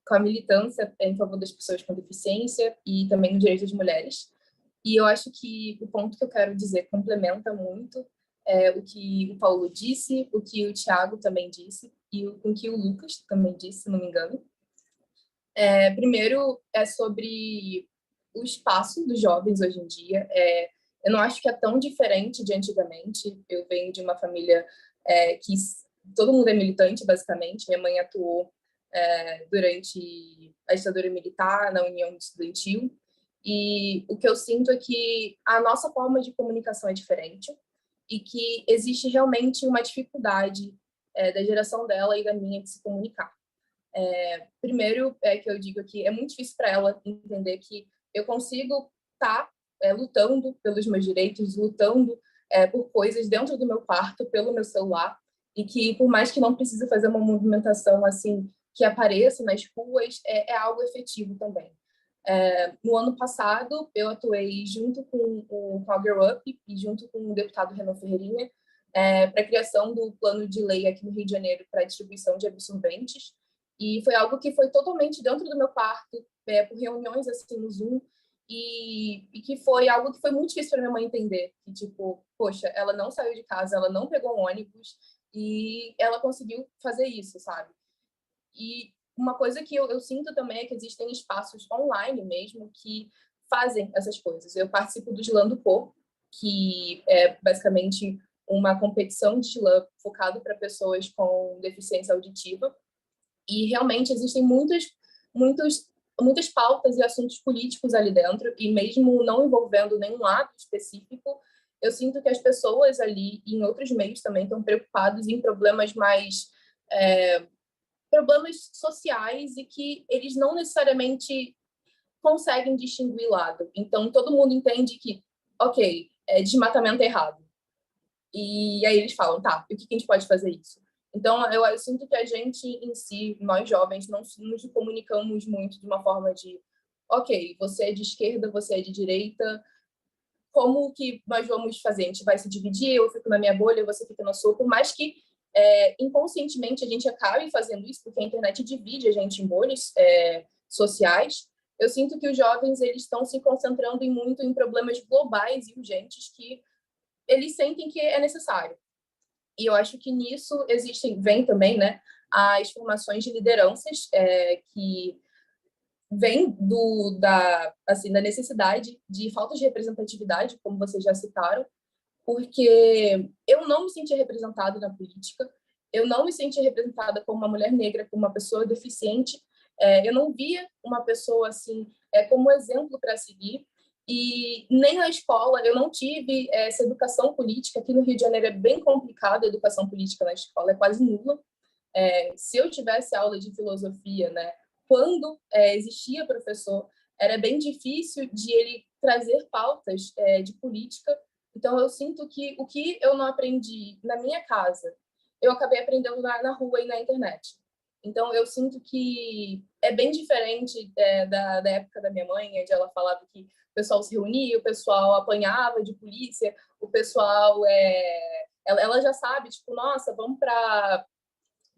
com a militância em favor das pessoas com deficiência e também no direito das mulheres. E eu acho que o ponto que eu quero dizer complementa muito o que o Paulo disse, o que o Thiago também disse e o que o Lucas também disse, se não me engano. Primeiro, é sobre o espaço dos jovens hoje em dia. Eu não acho que é tão diferente de antigamente. Eu venho de uma família que todo mundo é militante, basicamente. Minha mãe atuou durante a ditadura militar, na União Estudantil. E o que eu sinto é que a nossa forma de comunicação é diferente e que existe realmente uma dificuldade da geração dela e da minha de se comunicar. Primeiro, que eu digo que é muito difícil para ela entender que eu consigo estar lutando pelos meus direitos, lutando por coisas dentro do meu quarto, pelo meu celular, e que, por mais que não precise fazer uma movimentação assim que apareça nas ruas, é algo efetivo também. No ano passado, eu atuei junto com a Girl Up e junto com o deputado Renan Ferreirinha para a criação do plano de lei aqui no Rio de Janeiro para a distribuição de absorventes. E foi algo que foi totalmente dentro do meu quarto, por reuniões assim no Zoom, e que foi algo que foi muito difícil para minha mãe entender. Que, tipo, poxa, ela não saiu de casa, ela não pegou um ônibus, e ela conseguiu fazer isso, sabe? E uma coisa que eu sinto também é que existem espaços online mesmo que fazem essas coisas. Eu participo do Slam do Corpo, que é basicamente uma competição de slam focado para pessoas com deficiência auditiva. E realmente existem muitas muitas pautas e assuntos políticos ali dentro, e mesmo não envolvendo nenhum lado específico, eu sinto que as pessoas ali, e em outros meios também, estão preocupados em problemas mais... problemas sociais, e que eles não necessariamente conseguem distinguir lado. Então, todo mundo entende que, ok, desmatamento é errado. E aí eles falam, tá, e o que a gente pode fazer isso? Então, eu sinto que a gente em si, nós jovens, não nos comunicamos muito de uma forma de, ok, você é de esquerda, você é de direita, como que nós vamos fazer? A gente vai se dividir, eu fico na minha bolha, você fica na sua, por mais que inconscientemente a gente acabe fazendo isso, porque a internet divide a gente em bolhas sociais. Eu sinto que os jovens eles estão se concentrando muito em problemas globais e urgentes que eles sentem que é necessário. E eu acho que nisso vem também, né, as formações de lideranças que vem da necessidade de falta de representatividade, como vocês já citaram, porque eu não me sentia representada na política, eu não me sentia representada como uma mulher negra, como uma pessoa deficiente, eu não via uma pessoa assim como exemplo para seguir, e nem na escola eu não tive essa educação política. Aqui no Rio de Janeiro é bem complicada a educação política na escola, é quase nula. Se eu tivesse aula de filosofia, né, quando existia professor, era bem difícil de ele trazer pautas de política. Então, eu sinto que o que eu não aprendi na minha casa, eu acabei aprendendo na rua e na internet. Então, eu sinto que é bem diferente da época da minha mãe, onde ela falava que o pessoal se reunia, o pessoal apanhava de polícia, o pessoal... ela já sabe, tipo, nossa, vamos para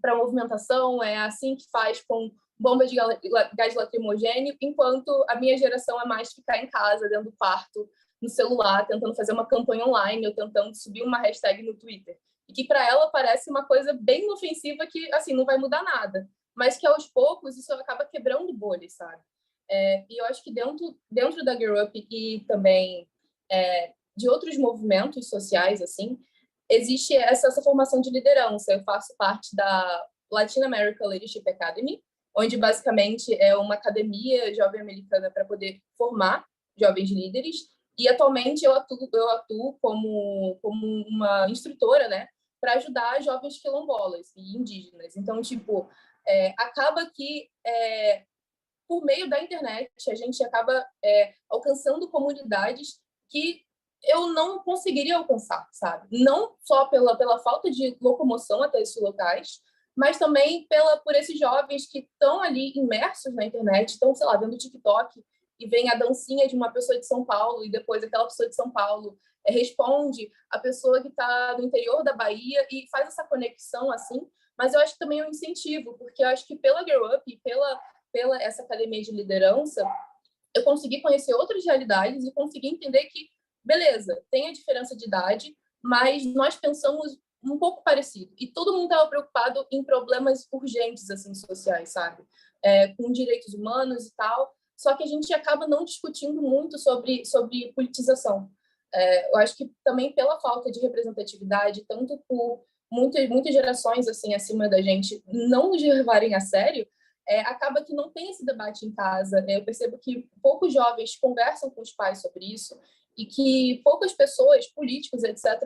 a movimentação, é assim que faz com bomba de gás lacrimogêneo, enquanto a minha geração é mais ficar em casa, dentro do quarto, no celular, tentando fazer uma campanha online ou tentando subir uma hashtag no Twitter. E que para ela parece uma coisa bem inofensiva que, assim, não vai mudar nada. Mas que, aos poucos, isso acaba quebrando bolhas, sabe? E eu acho que dentro da Girl Up e também de outros movimentos sociais, assim, existe essa formação de liderança. Eu faço parte da Latin America Leadership Academy, onde basicamente é uma academia jovem americana para poder formar jovens líderes. E atualmente eu atuo como uma instrutora, né, para ajudar jovens quilombolas e indígenas. Então, tipo, acaba que por meio da internet a gente acaba alcançando comunidades que eu não conseguiria alcançar, sabe? Não só pela falta de locomoção até esses locais, mas também por esses jovens que estão ali imersos na internet, estão, sei lá, vendo TikTok e vem a dancinha de uma pessoa de São Paulo e depois aquela pessoa de São Paulo responde a pessoa que está no interior da Bahia e faz essa conexão assim. Mas eu acho que também é um incentivo, porque eu acho que pela Girl Up e pela essa academia de liderança, eu consegui conhecer outras realidades e consegui entender que, beleza, tem a diferença de idade, mas nós pensamos um pouco parecido. E todo mundo estava preocupado em problemas urgentes, assim, sociais, sabe? Com direitos humanos e tal. Só que a gente acaba não discutindo muito sobre politização. Eu acho que também pela falta de representatividade, tanto por muitas gerações assim acima da gente não nos levarem a sério, acaba que não tem esse debate em casa. Eu percebo que poucos jovens conversam com os pais sobre isso e que poucas pessoas, políticos, etc.,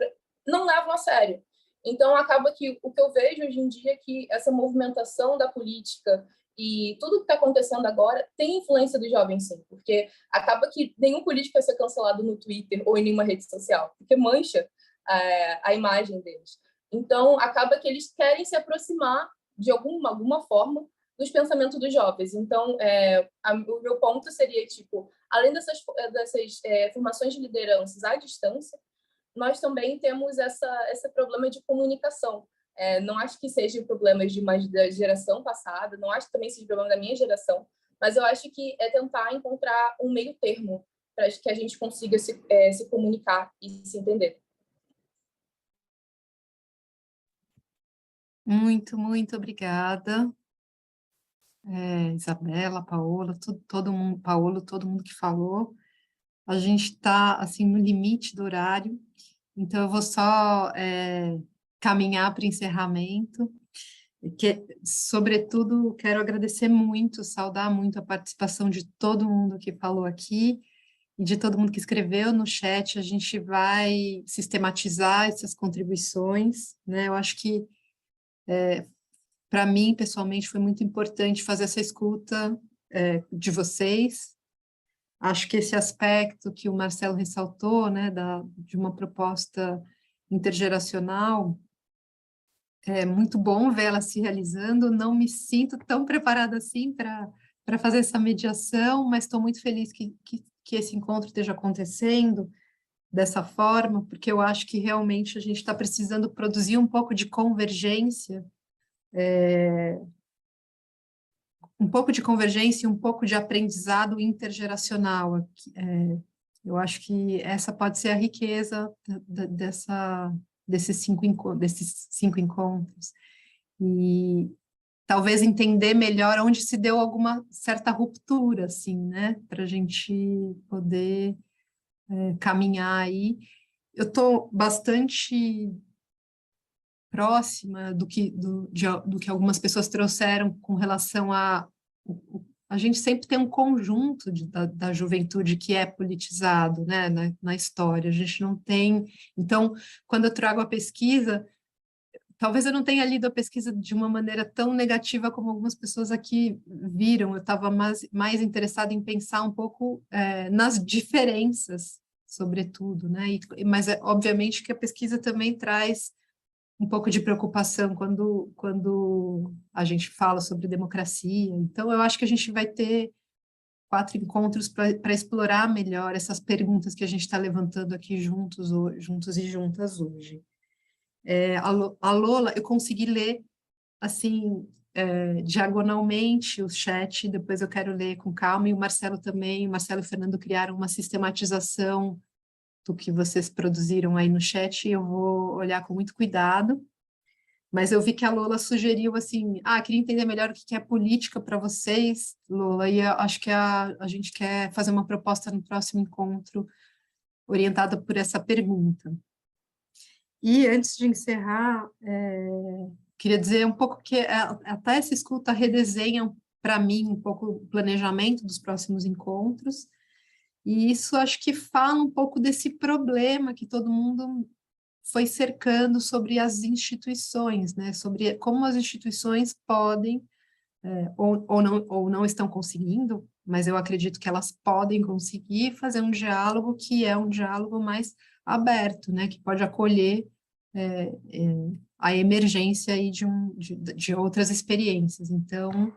não levam a sério. Então, acaba que o que eu vejo hoje em dia é que essa movimentação da política e tudo que está acontecendo agora tem influência dos jovens, sim, porque acaba que nenhum político vai ser cancelado no Twitter ou em nenhuma rede social, porque mancha a imagem deles. Então, acaba que eles querem se aproximar de alguma forma dos pensamentos dos jovens. Então, o meu ponto seria, tipo, além dessas formações de lideranças à distância, nós também temos esse problema de comunicação. Não acho que seja problemas da geração passada, não acho que também seja problema da minha geração, mas eu acho que é tentar encontrar um meio termo para que a gente consiga se comunicar e se entender. Muito, muito obrigada. Isabela, Paola, todo mundo que falou. A gente está assim, no limite do horário, então eu vou só caminhar para o encerramento. sobretudo, quero agradecer muito, saudar muito a participação de todo mundo que falou aqui e de todo mundo que escreveu no chat. A gente vai sistematizar essas contribuições, né? Eu acho que, para mim, pessoalmente, foi muito importante fazer essa escuta de vocês. Acho que esse aspecto que o Marcelo ressaltou, né, de uma proposta intergeracional, é muito bom ver ela se realizando. Não me sinto tão preparada assim para fazer essa mediação, mas estou muito feliz que esse encontro esteja acontecendo dessa forma, porque eu acho que realmente a gente está precisando produzir um pouco de convergência, um pouco de convergência e um pouco de aprendizado intergeracional. Eu acho que essa pode ser a riqueza desses 5 encontros. E talvez entender melhor onde se deu alguma certa ruptura, assim, né? Para a gente poder caminhar aí. Eu estou bastante próxima do que algumas pessoas trouxeram com relação a gente sempre tem um conjunto da juventude que é politizado, né, na história. A gente não tem... Então, quando eu trago a pesquisa, talvez eu não tenha lido a pesquisa de uma maneira tão negativa como algumas pessoas aqui viram. Eu estava mais interessada em pensar um pouco nas diferenças, sobretudo, né? Mas obviamente que a pesquisa também traz um pouco de preocupação quando a gente fala sobre democracia. Então, eu acho que a gente vai ter 4 encontros para explorar melhor essas perguntas que a gente está levantando aqui juntos e juntas hoje. A Lola, eu consegui ler, assim, diagonalmente o chat, depois eu quero ler com calma, e o Marcelo também. O Marcelo e o Fernando criaram uma sistematização do que vocês produziram aí no chat, e eu vou olhar com muito cuidado, mas eu vi que a Lola sugeriu assim, queria entender melhor o que é política para vocês, Lola, e eu acho que a gente quer fazer uma proposta no próximo encontro orientada por essa pergunta. E antes de encerrar, queria dizer um pouco que até essa escuta redesenha para mim um pouco o planejamento dos próximos encontros. E isso acho que fala um pouco desse problema que todo mundo foi cercando sobre as instituições, né? Sobre como as instituições podem, ou não estão conseguindo, mas eu acredito que elas podem conseguir fazer um diálogo que é um diálogo mais aberto, né? Que pode acolher a emergência aí de outras experiências. Então,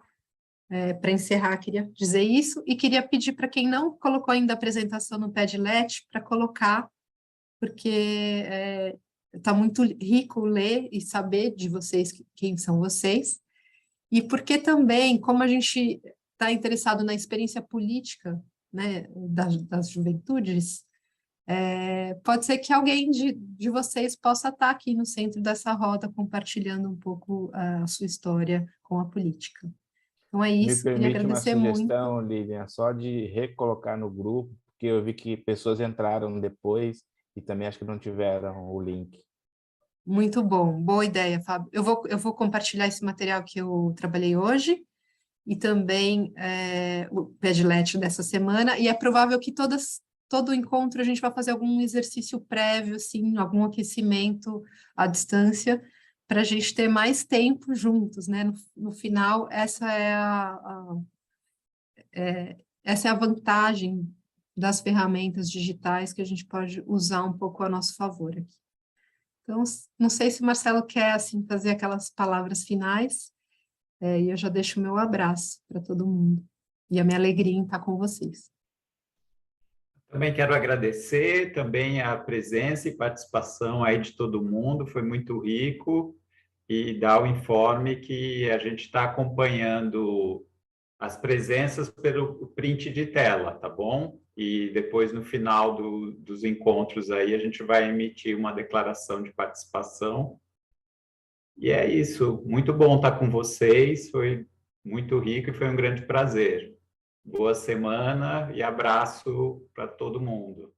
para encerrar, queria dizer isso, e queria pedir para quem não colocou ainda a apresentação no Padlet, para colocar, porque está muito rico ler e saber de vocês, quem são vocês, e porque também, como a gente está interessado na experiência política, né, das juventudes, pode ser que alguém de vocês possa estar aqui no centro dessa roda, compartilhando um pouco a sua história com a política. Então é isso, Me queria permite uma agradecer sugestão, muito. Lilian, só de recolocar no grupo, porque eu vi que pessoas entraram depois e também acho que não tiveram o link. Muito bom, boa ideia, Fábio. Eu vou compartilhar esse material que eu trabalhei hoje e também o Padlet dessa semana, e é provável que todo encontro a gente vai fazer algum exercício prévio, assim, algum aquecimento à distância, para a gente ter mais tempo juntos, né? No final, essa é a vantagem das ferramentas digitais, que a gente pode usar um pouco a nosso favor aqui. Então, não sei se o Marcelo quer, assim, fazer aquelas palavras finais, e eu já deixo o meu abraço para todo mundo, e a minha alegria em estar com vocês. Também quero agradecer também a presença e participação aí de todo mundo, foi muito rico, e dar o informe que a gente está acompanhando as presenças pelo print de tela, tá bom? E depois, no final dos encontros aí, a gente vai emitir uma declaração de participação. E é isso, muito bom estar com vocês, foi muito rico e foi um grande prazer. Boa semana e abraço para todo mundo.